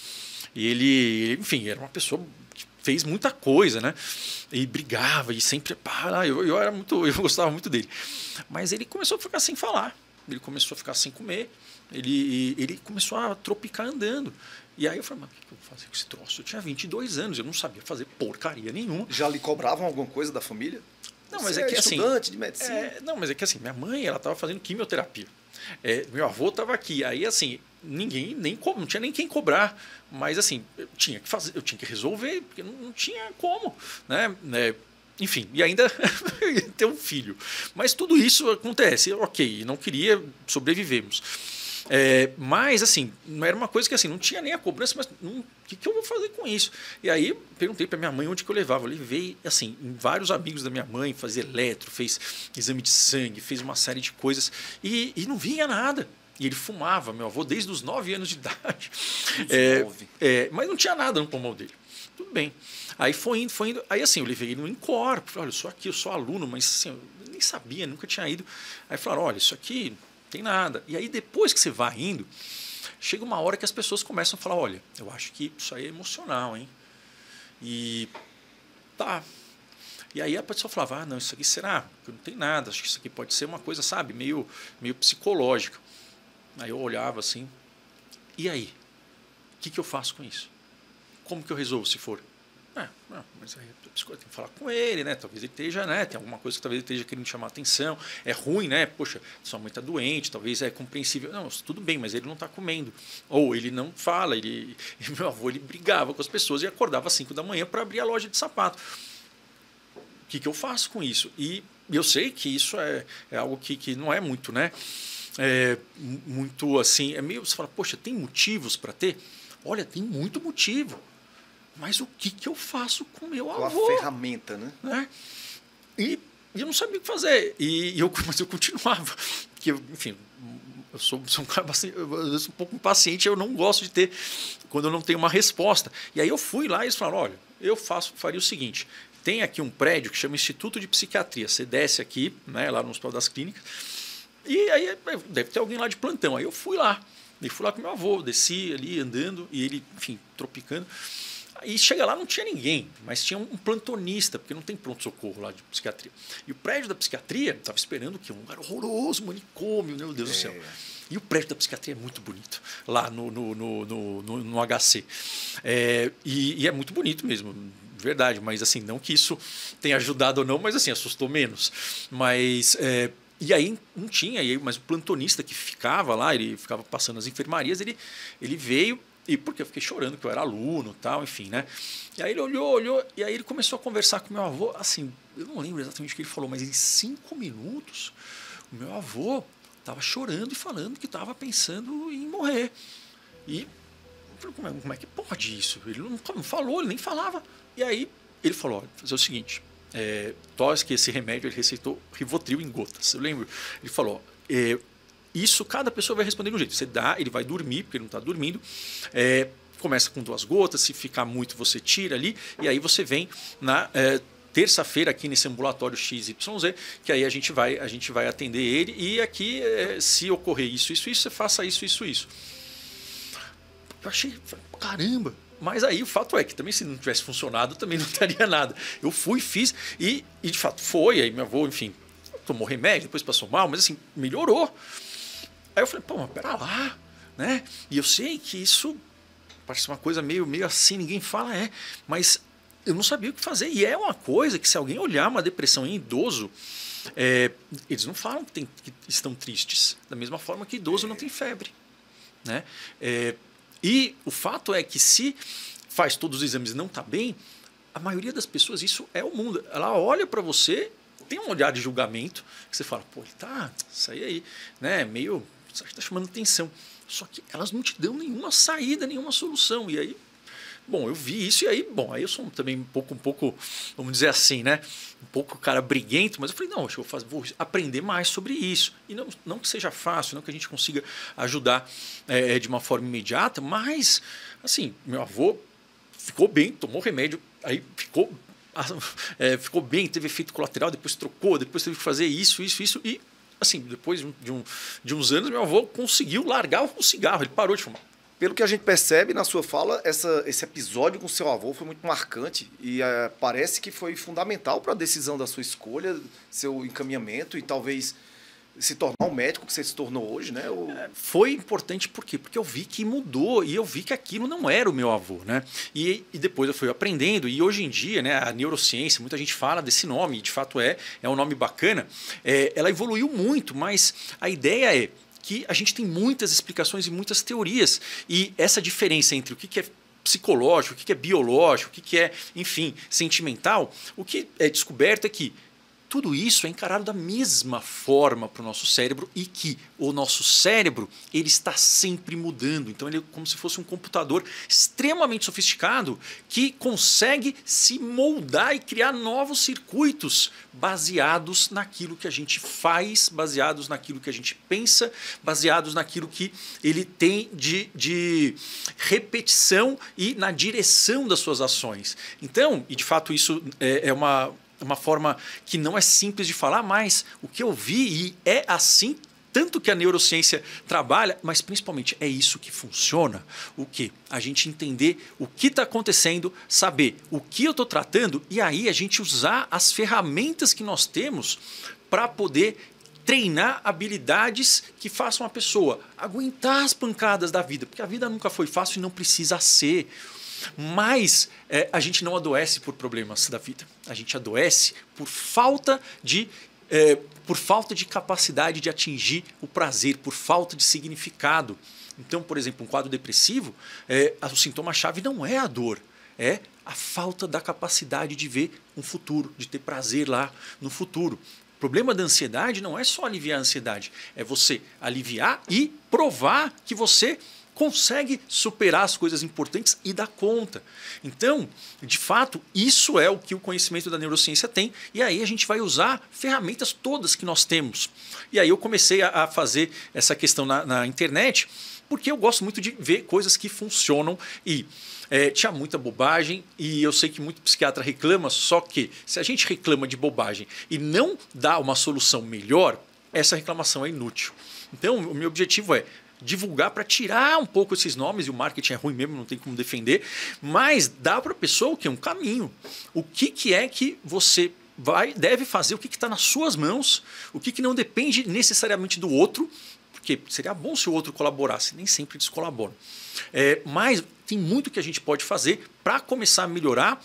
ele, enfim, era uma pessoa que fez muita coisa, né? E brigava e sempre, eu gostava muito dele. Mas ele começou a ficar sem falar, ele começou a ficar sem comer, ele começou a tropicar andando. E aí eu falei, mas o que eu vou fazer com esse troço? Eu tinha 22 anos, eu não sabia fazer porcaria nenhuma. Já lhe cobravam alguma coisa da família? Não, mas é que assim, estudante de medicina. Não, mas é que assim, minha mãe, ela estava fazendo quimioterapia. Meu avô estava aqui. Aí assim, não tinha nem quem cobrar. Mas assim, eu tinha que resolver, porque não tinha como, né? Enfim, e ainda ter um filho. Mas tudo isso acontece, ok, não queria, sobrevivemos. Mas assim, não era uma coisa que assim, não tinha nem a cobrança, mas o que eu vou fazer com isso? E aí perguntei para minha mãe onde que eu levava. Eu levei assim, em vários amigos da minha mãe, fazia eletro, fez exame de sangue, fez uma série de coisas e não vinha nada. E ele fumava, meu avô, desde os 9 anos de idade. Mas não tinha nada no pulmão dele. Tudo bem. Aí foi indo. Aí assim, eu levei ele no Encorpo. Falei, olha, eu sou aqui, eu sou aluno, mas assim, eu nem sabia, nunca tinha ido. Aí falaram, olha, isso aqui não tem nada. E aí depois que você vai indo, chega uma hora que as pessoas começam a falar, olha, eu acho que isso aí é emocional, hein? E tá. E aí a pessoa falava, não, isso aqui será? Não tem nada, acho que isso aqui pode ser uma coisa, sabe, meio psicológica. Aí eu olhava assim, e aí? O que eu faço com isso? Como que eu resolvo se for? Não, mas aí eu tenho que falar com ele, né? Talvez ele esteja, né? Tem alguma coisa que talvez ele esteja querendo chamar a atenção. É ruim, né? Poxa, sua mãe está doente, talvez é compreensível. Não, tudo bem, mas ele não está comendo. Ou ele não fala, meu avô ele brigava com as pessoas e acordava às 5 da manhã para abrir a loja de sapato. O que eu faço com isso? E eu sei que isso é algo que não é muito, né? Muito assim, é meio, você fala, poxa, tem motivos para ter? olha, tem muito motivo, mas o que eu faço com meu avô? Com a ferramenta, né? E eu não sabia o que fazer. Mas eu continuava. Porque, enfim, eu sou um cara bastante, eu sou um pouco impaciente, eu não gosto de ter, quando eu não tenho uma resposta. E aí eu fui lá e eles falaram, olha, faria o seguinte, tem aqui um prédio que chama Instituto de Psiquiatria, você desce aqui, né, lá no Hospital das Clínicas, e aí deve ter alguém lá de plantão. Aí eu fui lá com meu avô, desci ali andando, e ele, enfim, tropicando. E chega lá, não tinha ninguém, mas tinha um plantonista, porque não tem pronto-socorro lá de psiquiatria. E o prédio da psiquiatria estava esperando o quê? Um lugar horroroso, manicômio, meu Deus do céu. E o prédio da psiquiatria é muito bonito, lá no HC. E é muito bonito mesmo, de verdade, mas assim, não que isso tenha ajudado ou não, mas assim, assustou menos. Mas... E aí não tinha, mas o plantonista que ficava lá, ele ficava passando as enfermarias, ele veio. E porque eu fiquei chorando, que eu era aluno e tal, enfim, né? E aí ele olhou, e aí ele começou a conversar com meu avô, assim, eu não lembro exatamente o que ele falou, mas em 5 minutos, o meu avô estava chorando e falando que estava pensando em morrer. E eu falei, como é que pode isso? Ele não falou, ele nem falava. E aí ele falou, olha, fazer o seguinte, que esse remédio, ele receitou Rivotril em gotas. Eu lembro, ele falou, isso cada pessoa vai responder de um jeito. Você dá, ele vai dormir, porque ele não está dormindo. Começa com 2 gotas, se ficar muito você tira ali, e aí você vem na terça-feira aqui nesse ambulatório XYZ, que aí a gente vai atender ele, e aqui, se ocorrer isso, você faça isso. Eu achei, caramba! Mas aí o fato é que também se não tivesse funcionado, também não daria nada. Eu fui, fiz, e de fato foi, aí meu avô, enfim, tomou remédio, depois passou mal, mas assim, melhorou. Aí eu falei, pô, mas pera lá, né? E eu sei que isso parece uma coisa meio assim, ninguém fala, mas eu não sabia o que fazer. E é uma coisa que se alguém olhar uma depressão em idoso, eles não falam que estão tristes, da mesma forma que idoso não tem febre, né? E o fato é que se faz todos os exames e não está bem, a maioria das pessoas, isso é o mundo. Ela olha para você, tem um olhar de julgamento, que você fala, pô, isso aí, né, meio... Você está chamando atenção. Só que elas não te dão nenhuma saída, nenhuma solução. E aí, bom, eu vi isso e aí, aí eu sou também um pouco, vamos dizer assim, né? Um pouco cara briguento, mas eu falei, não, acho que vou aprender mais sobre isso. E não que seja fácil, não que a gente consiga ajudar de uma forma imediata, mas, assim, meu avô ficou bem, tomou remédio, aí ficou bem, teve efeito colateral, depois trocou, depois teve que fazer isso, e assim, depois de uns anos, meu avô conseguiu largar o cigarro, ele parou de fumar. Pelo que a gente percebe na sua fala, esse episódio com seu avô foi muito marcante e parece que foi fundamental para a decisão da sua escolha, seu encaminhamento e talvez se tornar o médico que você se tornou hoje, né? Foi importante por quê? Porque eu vi que mudou e eu vi que aquilo não era o meu avô, né? E depois eu fui aprendendo e hoje em dia, né, a neurociência, muita gente fala desse nome, e de fato é um nome bacana, ela evoluiu muito, mas a ideia é que a gente tem muitas explicações e muitas teorias, e essa diferença entre o que é psicológico, o que é biológico, o que é, enfim, sentimental, o que é descoberto é que tudo isso é encarado da mesma forma para o nosso cérebro e que o nosso cérebro ele está sempre mudando. Então ele é como se fosse um computador extremamente sofisticado que consegue se moldar e criar novos circuitos baseados naquilo que a gente faz, baseados naquilo que a gente pensa, baseados naquilo que ele tem de repetição e na direção das suas ações. Então, e de fato isso é uma forma que não é simples de falar, mas o que eu vi e é assim, tanto que a neurociência trabalha, mas principalmente é isso que funciona. O quê? A gente entender o que está acontecendo, saber o que eu estou tratando e aí a gente usar as ferramentas que nós temos para poder treinar habilidades que façam a pessoa aguentar as pancadas da vida, porque a vida nunca foi fácil e não precisa ser. Mas a gente não adoece por problemas da vida. A gente adoece por falta de capacidade de atingir o prazer, por falta de significado. Então, por exemplo, um quadro depressivo, o sintoma-chave não é a dor, é a falta da capacidade de ver um futuro, de ter prazer lá no futuro. O problema da ansiedade não é só aliviar a ansiedade, é você aliviar e provar que você consegue superar as coisas importantes e dar conta. Então, de fato, isso é o que o conhecimento da neurociência tem, e aí a gente vai usar ferramentas todas que nós temos. E aí eu comecei a fazer essa questão na internet, porque eu gosto muito de ver coisas que funcionam e tinha muita bobagem e eu sei que muito psiquiatra reclama, só que se a gente reclama de bobagem e não dá uma solução melhor, essa reclamação é inútil. Então, o meu objetivo é divulgar para tirar um pouco esses nomes, e o marketing é ruim mesmo, não tem como defender, mas dá para a pessoa o quê? Um caminho. O que é que você deve fazer, o que está nas suas mãos, o que não depende necessariamente do outro, porque seria bom se o outro colaborasse, nem sempre eles colaboram. Mas tem muito que a gente pode fazer para começar a melhorar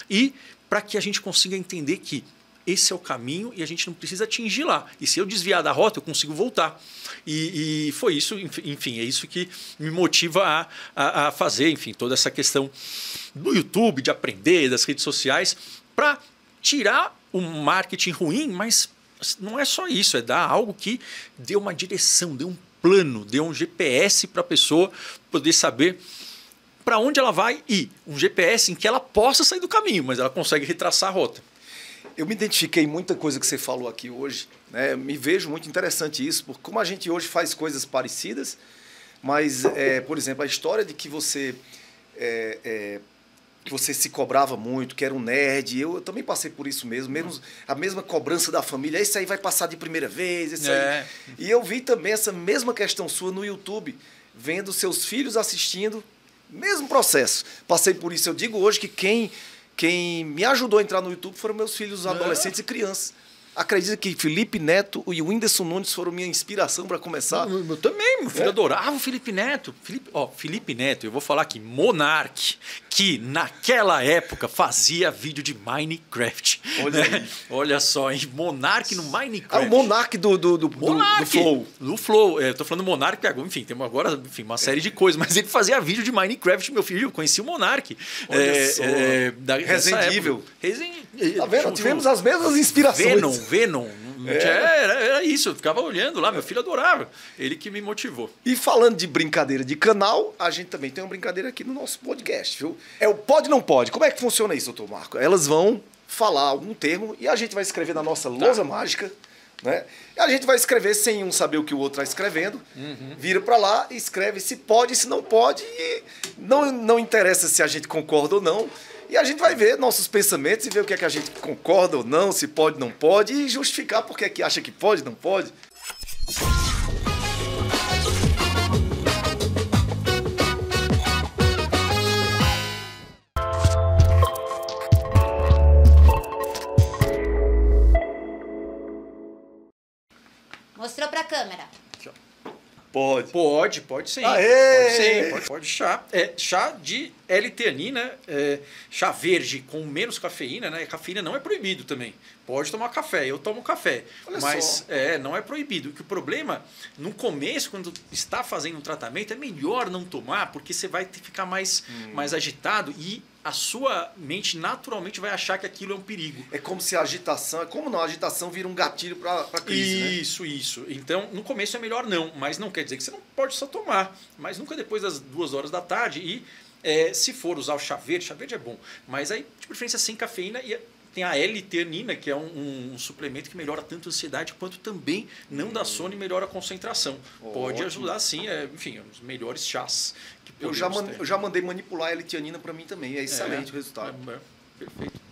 e para que a gente consiga entender que esse é o caminho e a gente não precisa atingir lá. E se eu desviar da rota, eu consigo voltar. E foi isso, enfim, é isso que me motiva a fazer, enfim, toda essa questão do YouTube, de aprender, das redes sociais, para tirar o marketing ruim, mas não é só isso, é dar algo que dê uma direção, dê um plano, dê um GPS para a pessoa poder saber para onde ela vai ir. Um GPS em que ela possa sair do caminho, mas ela consegue retraçar a rota. Eu me identifiquei em muita coisa que você falou aqui hoje, né? Me vejo muito interessante isso, porque como a gente hoje faz coisas parecidas, mas, por exemplo, a história de que você se cobrava muito, que era um nerd, eu também passei por isso mesmo, a mesma cobrança da família, esse aí vai passar de primeira vez, esse aí. E eu vi também essa mesma questão sua no YouTube, vendo seus filhos assistindo, mesmo processo. Passei por isso, eu digo hoje que quem me ajudou a entrar no YouTube foram meus filhos adolescentes e crianças. Acredita que Felipe Neto e o Whindersson Nunes foram minha inspiração para começar? Eu também, meu filho adorava o Felipe Neto. Felipe Neto, eu vou falar aqui, Monark, que naquela época fazia vídeo de Minecraft. Olha aí. Olha só, hein? Monark no Minecraft. O Monark do Flow. Do Flow. Eu tô falando Monark, enfim, temos agora uma série de coisas, mas ele fazia vídeo de Minecraft, meu filho. Eu conheci o Monark. Olha só. Resident Evil. Tá vendo? Tivemos as mesmas inspirações. Venom. Era isso, eu ficava olhando lá, meu filho adorava. Ele que me motivou. E falando de brincadeira de canal, a gente também tem uma brincadeira aqui no nosso podcast, viu? É o Pode Não Pode. Como é que funciona isso, doutor Marco? Elas vão falar algum termo e a gente vai escrever na nossa lousa mágica, né? E a gente vai escrever sem um saber o que o outro está escrevendo. Vira para lá e escreve se pode, se não pode. E não interessa se a gente concorda ou não. E a gente vai ver nossos pensamentos e ver o que é que a gente concorda ou não, se pode, não pode, e justificar por que é que acha que pode, não pode. Mostrou pra câmera. Pode. Pode sim. Aê! Pode chá. Chá de L-teanina, chá verde com menos cafeína, né? Cafeína não é proibido também. Pode tomar café, eu tomo café. Olha mas só. Não é proibido. Que o problema, no começo, quando está fazendo um tratamento, é melhor não tomar, porque você vai ficar mais agitado e a sua mente naturalmente vai achar que aquilo é um perigo. É como se a agitação vira um gatilho para crise, né? Isso. Então, no começo é melhor não, mas não quer dizer que você não pode só tomar. Mas nunca depois das 2 horas da tarde. E se for usar o chá verde é bom. Mas aí, de preferência, sem cafeína. E tem a L-teanina, que é um suplemento que melhora tanto a ansiedade quanto também não dá sono e melhora a concentração. Pode ajudar sim, enfim, é um dos melhores chás que eu já mandei manipular a L-teanina para mim também. É excelente o resultado. Perfeito.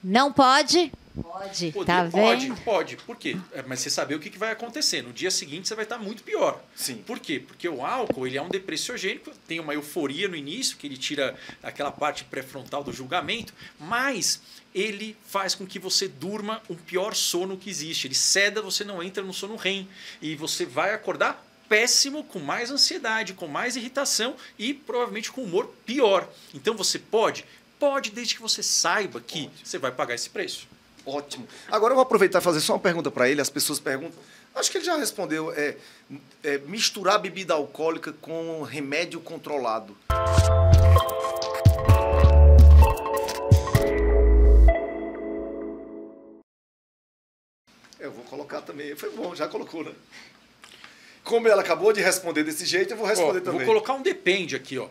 Não pode? Pode, tá vendo? Pode. Por quê? Mas você saber o que vai acontecer. No dia seguinte você vai estar muito pior. Sim. Por quê? Porque o álcool ele é um depressiogênico, tem uma euforia no início, que ele tira aquela parte pré-frontal do julgamento, mas ele faz com que você durma o pior sono que existe. Ele ceda, você não entra no sono REM. E você vai acordar péssimo, com mais ansiedade, com mais irritação e provavelmente com humor pior. Então você pode, desde que você saiba que você vai pagar esse preço. Ótimo. Agora eu vou aproveitar e fazer só uma pergunta para ele. As pessoas perguntam, Acho que ele já respondeu. Misturar bebida alcoólica com remédio controlado. Eu vou colocar também. Foi bom, já colocou, né? Como ela acabou de responder desse jeito, eu vou responder também. Vou colocar um depende aqui, ó.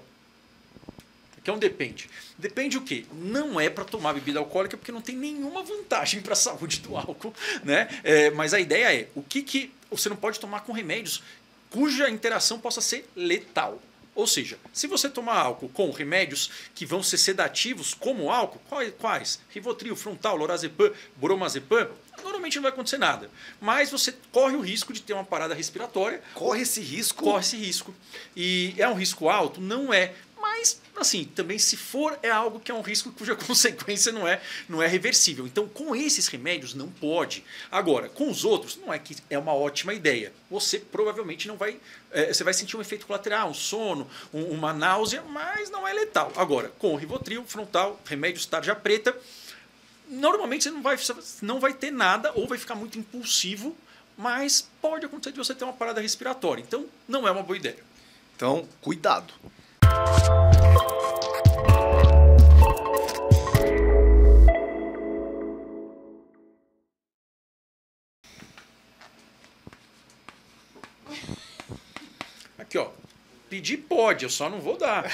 Aqui é um depende. Depende o quê? Não é para tomar bebida alcoólica porque não tem nenhuma vantagem para a saúde do álcool, né? Mas a ideia é, o que você não pode tomar com remédios cuja interação possa ser letal. Ou seja, se você tomar álcool com remédios que vão ser sedativos, como álcool, quais? Rivotril, Frontal, Lorazepam, Bromazepam, normalmente não vai acontecer nada. Mas você corre o risco de ter uma parada respiratória. Corre esse risco? Corre esse risco. E é um risco alto? Não é. Mas, assim, também se for, é algo que é um risco cuja consequência não é reversível. Então, com esses remédios, não pode. Agora, com os outros, não é que é uma ótima ideia. Você provavelmente não vai... você vai sentir um efeito colateral, um sono, uma náusea, mas não é letal. Agora, com o Rivotril, Frontal, remédios tarja preta, normalmente você não vai ter nada ou vai ficar muito impulsivo, mas pode acontecer de você ter uma parada respiratória. Então, não é uma boa ideia. Então, cuidado. Aqui, ó. Pedir pode, eu só não vou dar.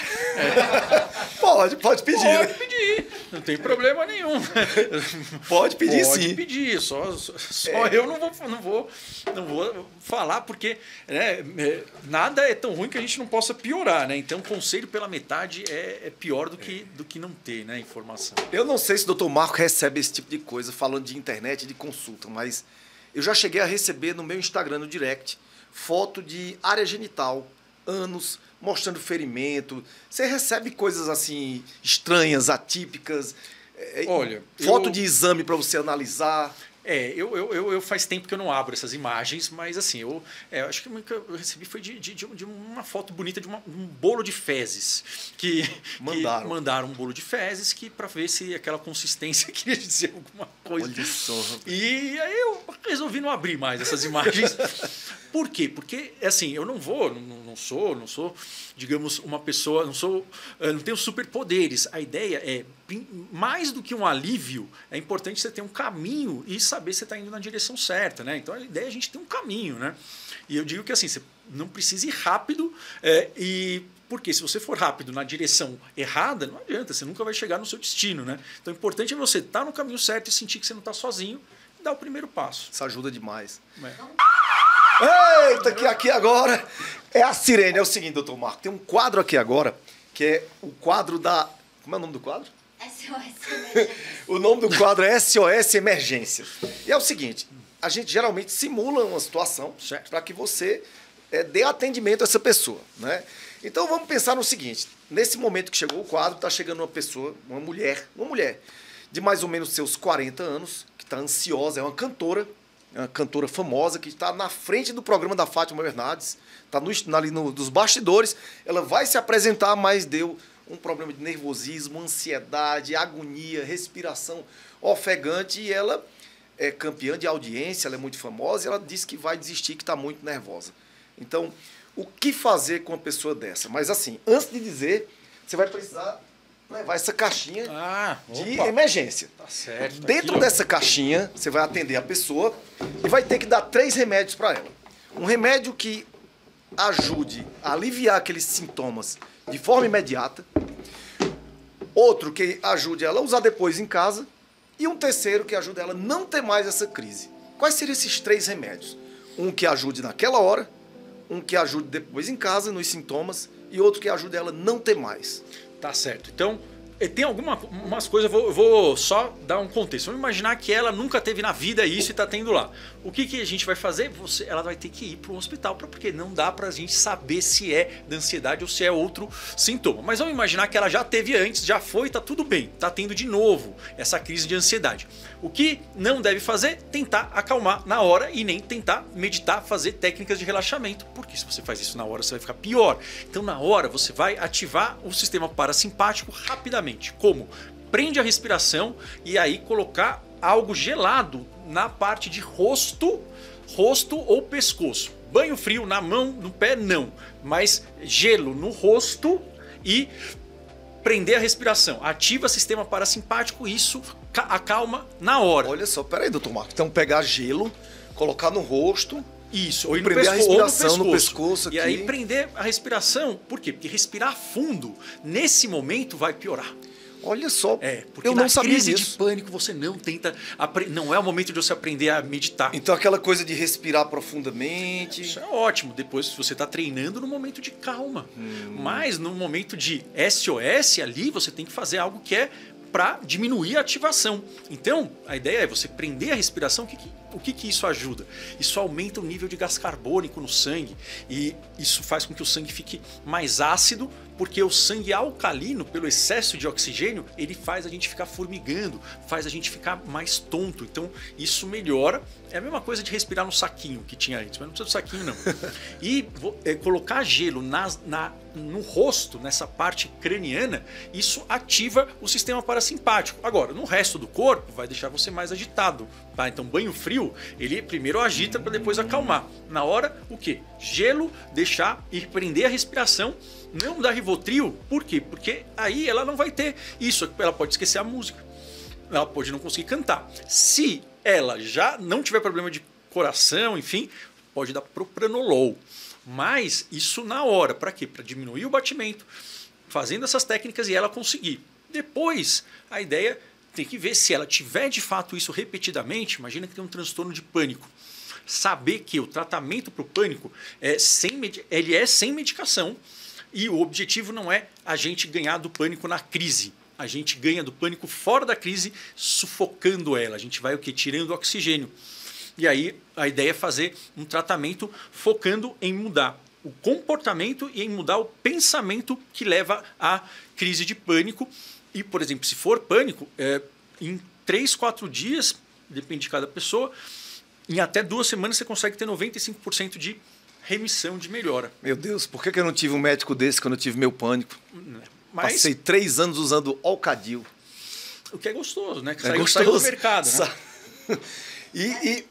Pode pedir. Pode pedir, não tem problema nenhum. Pode pedir, sim. Pode pedir, só eu não vou falar, porque nada é tão ruim que a gente não possa piorar, né? Então, conselho pela metade é pior do que não ter, né, informação. Eu não sei se o Dr. Marco recebe esse tipo de coisa, falando de internet e de consulta, mas eu já cheguei a receber no meu Instagram, no direct, foto de área genital, anos, mostrando ferimento. Você recebe coisas assim estranhas, atípicas. Olha, foto de exame para você analisar. Eu faz tempo que eu não abro essas imagens, mas assim, eu acho que o que eu recebi foi de uma foto bonita de um bolo de fezes. Que mandaram um bolo de fezes que para ver se aquela consistência queria dizer alguma coisa. Olha só, rapaz. E aí eu resolvi não abrir mais essas imagens. Por quê? Porque, assim, eu não sou, digamos, uma pessoa, não tenho superpoderes. A ideia é, mais do que um alívio, é importante você ter um caminho e saber se você está indo na direção certa, né? Então, a ideia é a gente ter um caminho, né? E eu digo que, assim, você não precisa ir rápido, porque se você for rápido na direção errada, não adianta, você nunca vai chegar no seu destino, né? Então, o importante é você estar no caminho certo e sentir que você não está sozinho e dar o primeiro passo. Isso ajuda demais. Eita, que aqui agora é a sirene. É o seguinte, doutor Marco, tem um quadro aqui agora, que é o quadro da... Como é o nome do quadro? SOS Emergência. O nome do quadro é SOS Emergência. E é o seguinte, a gente geralmente simula uma situação para que você dê atendimento a essa pessoa, né? Então vamos pensar no seguinte, nesse momento que chegou o quadro, está chegando uma pessoa, uma mulher de mais ou menos seus 40 anos, que está ansiosa, é uma cantora famosa que está na frente do programa da Fátima Bernardes, está ali dos bastidores. Ela vai se apresentar, mas deu um problema de nervosismo, ansiedade, agonia, respiração ofegante, e ela é campeã de audiência, ela é muito famosa, e ela disse que vai desistir, que está muito nervosa. Então, o que fazer com uma pessoa dessa? Mas assim, antes de dizer, você vai precisar levar essa caixinha de emergência. Tá certo. Dentro dessa caixinha, você vai atender a pessoa e vai ter que dar 3 remédios para ela. Um remédio que ajude a aliviar aqueles sintomas de forma imediata. Outro que ajude ela a usar depois em casa. E um terceiro que ajude ela a não ter mais essa crise. Quais seriam esses 3 remédios? Um que ajude naquela hora, um que ajude depois em casa, nos sintomas, e outro que ajude ela a não ter mais. Tá certo. Então, tem umas coisas, eu vou só dar um contexto. Vamos imaginar que ela nunca teve na vida isso e está tendo lá. O que a gente vai fazer? Ela vai ter que ir para o hospital, porque não dá para a gente saber se é da ansiedade ou se é outro sintoma. Mas vamos imaginar que ela já teve antes, já foi, está tudo bem. Está tendo de novo essa crise de ansiedade. O que não deve fazer? Tentar acalmar na hora e nem tentar meditar, fazer técnicas de relaxamento, porque se você faz isso na hora, você vai ficar pior. Então, na hora, você vai ativar o sistema parasimpático rapidamente. Como? Prende a respiração e aí colocar algo gelado na parte de rosto rosto ou pescoço. Banho frio na mão, no pé, não. Mas gelo no rosto e prender a respiração. Ativa o sistema parasimpático, isso acalma na hora. Olha só, peraí, doutor Marco. Então pegar gelo, colocar no rosto... Isso, ou prender a respiração no pescoço aqui. E aí prender a respiração, por quê? Porque respirar fundo, nesse momento, vai piorar. Olha só, porque eu não sabia crise disso. de pânico você não tenta... Não é o momento de você aprender a meditar. Então aquela coisa de respirar profundamente... Isso é ótimo, depois você está treinando no momento de calma. Mas no momento de SOS ali, você tem que fazer algo que é para diminuir a ativação. Então, a ideia é você prender a respiração. O que isso ajuda? Isso aumenta o nível de gás carbônico no sangue e isso faz com que o sangue fique mais ácido, porque o sangue alcalino, pelo excesso de oxigênio, ele faz a gente ficar formigando, faz a gente ficar mais tonto. Então, isso melhora. É a mesma coisa de respirar no saquinho que tinha antes, mas não precisa do saquinho, não. E colocar gelo no rosto, nessa parte craniana, isso ativa o sistema parasimpático. Agora, no resto do corpo, vai deixar você mais agitado. Tá? Então, banho frio, ele primeiro agita para depois acalmar. Na hora, o quê? Gelo, deixar e prender a respiração. Não dar Rivotril, por quê? Porque aí ela não vai ter isso, ela pode esquecer a música, ela pode não conseguir cantar. Se ela já não tiver problema de coração, enfim, pode dar propranolol. Mas isso na hora, para quê? Para diminuir o batimento, fazendo essas técnicas e ela conseguir. Depois, a ideia tem que ver se ela tiver de fato isso repetidamente. Imagina que tem um transtorno de pânico. Saber que o tratamento para o pânico ele é sem medicação. E o objetivo não é a gente ganhar do pânico na crise. A gente ganha do pânico fora da crise, sufocando ela. A gente vai o quê? Tirando o oxigênio. E aí a ideia é fazer um tratamento focando em mudar o comportamento e em mudar o pensamento que leva à crise de pânico. E, por exemplo, se for pânico, em 3, 4 dias, depende de cada pessoa, em até 2 semanas você consegue ter 95% de remissão, de melhora. Meu Deus, por que eu não tive um médico desse quando eu tive meu pânico? Mas, passei 3 anos usando Alcadil. O que é gostoso, né? Que saiu do mercado. Né?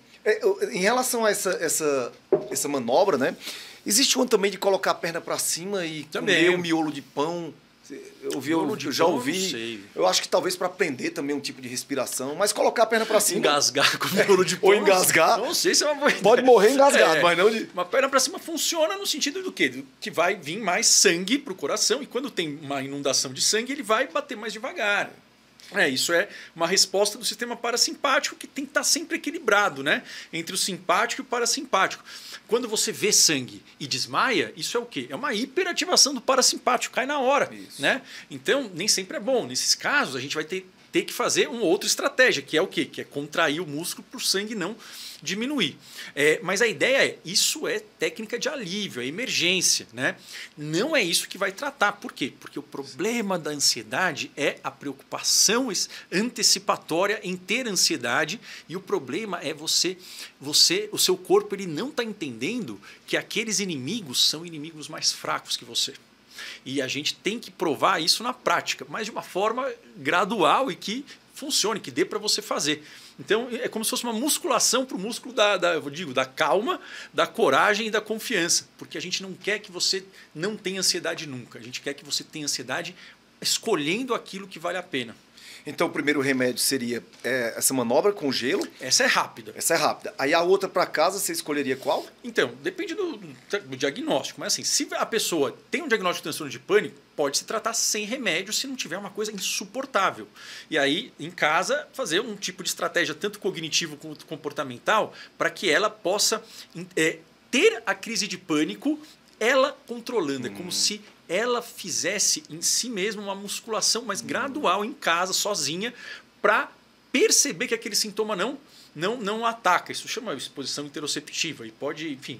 Em relação a essa manobra, né? Existe uma também de colocar a perna para cima e comer um miolo de pão. Eu já ouvi. Eu acho que talvez para aprender também um tipo de respiração, mas colocar a perna para cima. Engasgar com o miolo de pão. Ou engasgar. Não sei se é uma boa ideia. Pode morrer engasgado, mas não de. Uma perna para cima funciona no sentido do quê? Que vai vir mais sangue para o coração e quando tem uma inundação de sangue, ele vai bater mais devagar. Isso é uma resposta do sistema parasimpático que tem que estar sempre equilibrado, né? Entre o simpático e o parasimpático. Quando você vê sangue e desmaia, isso é o quê? É uma hiperativação do parasimpático, cai na hora. Né? Então, nem sempre é bom. Nesses casos, a gente vai ter que fazer uma outra estratégia, que é o quê? Que é contrair o músculo para o sangue não diminuir. Mas a ideia é, isso é técnica de alívio, é emergência. Né? Não é isso que vai tratar. Por quê? Porque o problema da ansiedade é a preocupação antecipatória em ter ansiedade e o problema é o seu corpo ele não está entendendo que aqueles inimigos são inimigos mais fracos que você. E a gente tem que provar isso na prática, mas de uma forma gradual e que funcione, que dê para você fazer. Então, é como se fosse uma musculação para o músculo da calma, da coragem e da confiança. Porque a gente não quer que você não tenha ansiedade nunca. A gente quer que você tenha ansiedade escolhendo aquilo que vale a pena. Então, o primeiro remédio seria essa manobra com gelo. Essa é rápida. Aí a outra para casa, você escolheria qual? Então, depende do diagnóstico. Mas assim, se a pessoa tem um diagnóstico de transtorno de pânico, pode se tratar sem remédio se não tiver uma coisa insuportável. E aí, em casa, fazer um tipo de estratégia tanto cognitivo quanto comportamental para que ela possa ter a crise de pânico ela controlando. É como se ela fizesse em si mesma uma musculação, mas gradual, em casa, sozinha, para perceber que aquele sintoma não ataca. Isso chama exposição interoceptiva. E pode, enfim,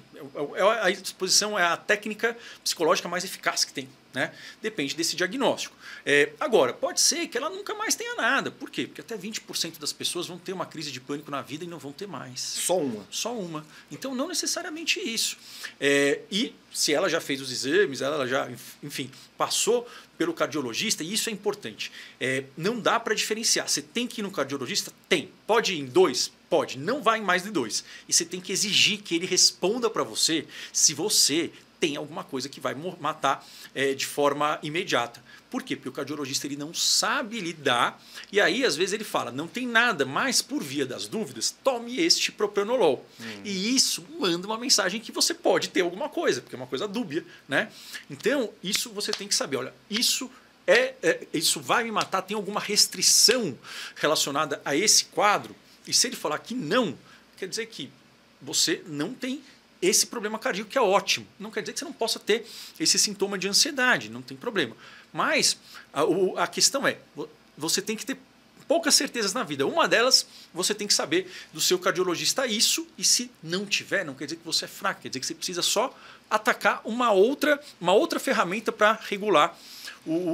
a exposição é a técnica psicológica mais eficaz que tem. né? Depende desse diagnóstico. Agora, pode ser que ela nunca mais tenha nada. Por quê? Porque até 20% das pessoas vão ter uma crise de pânico na vida e não vão ter mais. Só uma? Só uma. Então, não necessariamente isso. E se ela já fez os exames, ela já, enfim, passou pelo cardiologista, e isso é importante. Não dá para diferenciar. Você tem que ir no cardiologista? Tem. Pode ir em 2? Pode. Não vai em mais de 2. E você tem que exigir que ele responda para você se você tem alguma coisa que vai matar de forma imediata. Por quê? Porque o cardiologista ele não sabe lidar, e aí às vezes ele fala, não tem nada, mas por via das dúvidas, tome este propranolol. E isso manda uma mensagem que você pode ter alguma coisa, porque é uma coisa dúbia, né? Então, isso você tem que saber, olha, isso vai me matar, tem alguma restrição relacionada a esse quadro? E se ele falar que não, quer dizer que você não tem esse problema cardíaco, que é ótimo. Não quer dizer que você não possa ter esse sintoma de ansiedade, não tem problema. Mas a questão é, você tem que ter poucas certezas na vida. Uma delas, você tem que saber do seu cardiologista isso, e se não tiver, não quer dizer que você é fraco, quer dizer que você precisa só atacar uma outra ferramenta para regular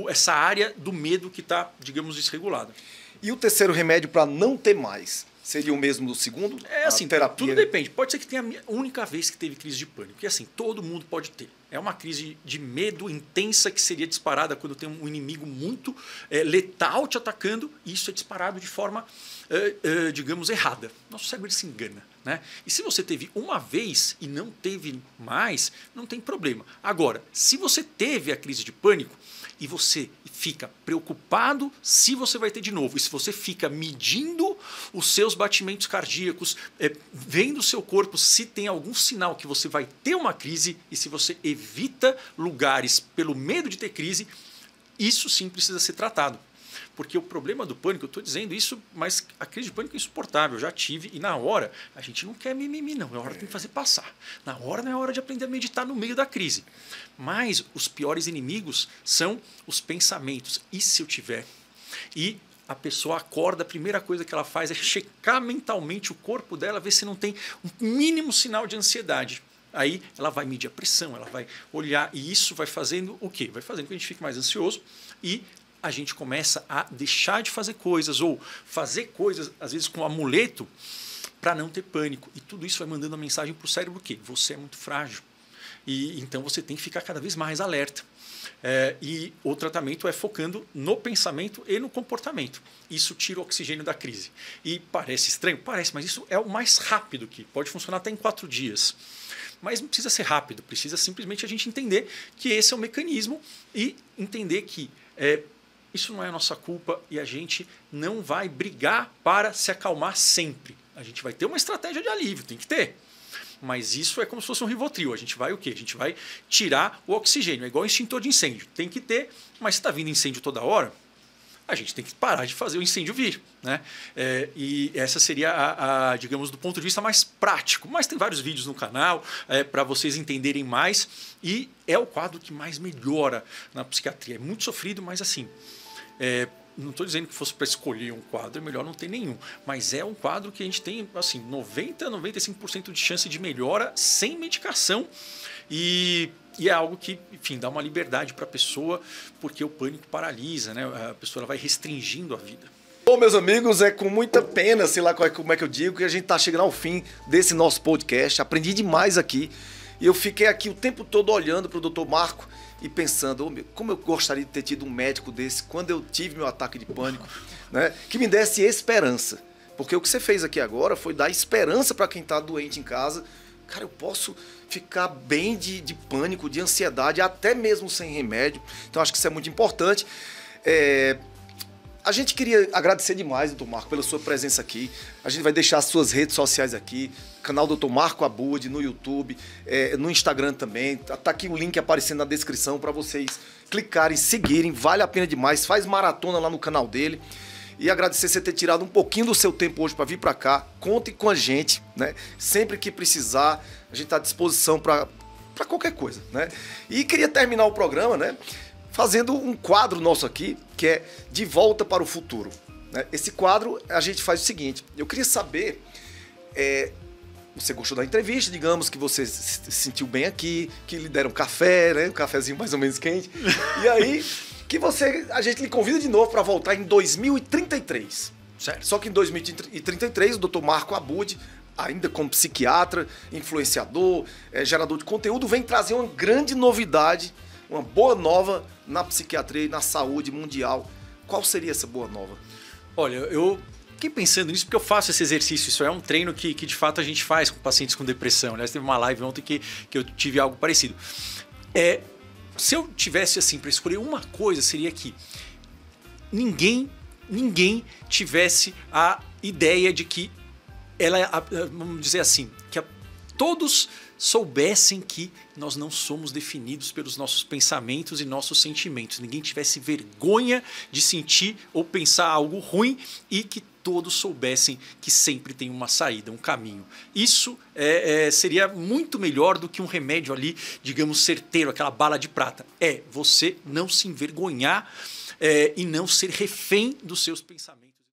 essa área do medo que está, digamos, desregulada. E o terceiro remédio para não ter mais? Seria o mesmo do segundo? Assim, terapia? Tudo depende. Pode ser que tenha a única vez que teve crise de pânico. E assim, todo mundo pode ter. É uma crise de medo intensa que seria disparada quando tem um inimigo muito letal te atacando, e isso é disparado de forma, digamos, errada. Nosso cérebro se engana, né? E se você teve uma vez e não teve mais, não tem problema. Agora, se você teve a crise de pânico, e você fica preocupado se você vai ter de novo, e se você fica medindo os seus batimentos cardíacos, vendo o seu corpo se tem algum sinal que você vai ter uma crise, e se você evita lugares pelo medo de ter crise, isso sim precisa ser tratado. Porque o problema do pânico, eu estou dizendo isso, mas a crise de pânico é insuportável, eu já tive, e na hora, a gente não quer mimimi não, na hora tem que fazer passar. Na hora não é hora de aprender a meditar no meio da crise. Mas os piores inimigos são os pensamentos. E se eu tiver? E a pessoa acorda, a primeira coisa que ela faz é checar mentalmente o corpo dela, ver se não tem um mínimo sinal de ansiedade. Aí ela vai medir a pressão, ela vai olhar, e isso vai fazendo o quê? Vai fazendo com que a gente fique mais ansioso, e a gente começa a deixar de fazer coisas, ou fazer coisas, às vezes, com amuleto, para não ter pânico. E tudo isso vai mandando a mensagem para o cérebro que você é muito frágil. E então você tem que ficar cada vez mais alerta. E o tratamento é focando no pensamento e no comportamento. Isso tira o oxigênio da crise. E parece estranho? Parece, mas isso é o mais rápido que pode funcionar até em 4 dias. Mas não precisa ser rápido, precisa simplesmente a gente entender que esse é o mecanismo e entender que isso não é a nossa culpa, e a gente não vai brigar para se acalmar sempre. A gente vai ter uma estratégia de alívio, tem que ter. Mas isso é como se fosse um Rivotril. A gente vai o quê? A gente vai tirar o oxigênio. É igual extintor de incêndio. Tem que ter, mas se está vindo incêndio toda hora, a gente tem que parar de fazer o incêndio vir, né? E essa seria, digamos, do ponto de vista mais prático. Mas tem vários vídeos no canal para vocês entenderem mais. E é o quadro que mais melhora na psiquiatria. É muito sofrido, mas assim... não estou dizendo que fosse para escolher um quadro, é melhor não ter nenhum. Mas é um quadro que a gente tem assim, 90% a 95% de chance de melhora sem medicação. E é algo que, enfim, dá uma liberdade para a pessoa, porque o pânico paralisa, né? A pessoa ela vai restringindo a vida. Bom, meus amigos, é com muita pena, sei lá como é que eu digo, que a gente está chegando ao fim desse nosso podcast. Aprendi demais aqui. E eu fiquei aqui o tempo todo olhando para o Dr. Marco e pensando, como eu gostaria de ter tido um médico desse quando eu tive meu ataque de pânico, né? Que me desse esperança. Porque o que você fez aqui agora foi dar esperança para quem está doente em casa. Cara, eu posso ficar bem de pânico, de ansiedade, até mesmo sem remédio. Então, acho que isso é muito importante. A gente queria agradecer demais, Dr. Marco, pela sua presença aqui. A gente vai deixar as suas redes sociais aqui, canal Dr. Marco Abud no YouTube, no Instagram também. Tá aqui o link aparecendo na descrição para vocês clicarem, seguirem. Vale a pena demais. Faz maratona lá no canal dele. E agradecer você ter tirado um pouquinho do seu tempo hoje para vir para cá. Conte com a gente, né? Sempre que precisar, a gente está à disposição para qualquer coisa, né? E queria terminar o programa, né, fazendo um quadro nosso aqui, que é De Volta para o Futuro. Esse quadro, a gente faz o seguinte, eu queria saber você gostou da entrevista, digamos que você se sentiu bem aqui, que lhe deram café, né? Um cafezinho mais ou menos quente. E aí, a gente lhe convida de novo para voltar em 2033. Certo. Só que em 2033, o Dr. Marco Abud, ainda como psiquiatra, influenciador, gerador de conteúdo, vem trazer uma grande novidade, uma boa nova na psiquiatria e na saúde mundial. Qual seria essa boa nova? Olha, eu fiquei pensando nisso porque eu faço esse exercício. Isso é um treino que de fato a gente faz com pacientes com depressão. Aliás, teve uma live ontem que eu tive algo parecido. Se eu tivesse assim para escolher uma coisa, seria que ninguém tivesse a ideia de que vamos dizer assim, que todos soubessem que nós não somos definidos pelos nossos pensamentos e nossos sentimentos. Ninguém tivesse vergonha de sentir ou pensar algo ruim e que todos soubessem que sempre tem uma saída, um caminho. Isso seria muito melhor do que um remédio ali, digamos, certeiro, aquela bala de prata. Você não se envergonhar e não ser refém dos seus pensamentos.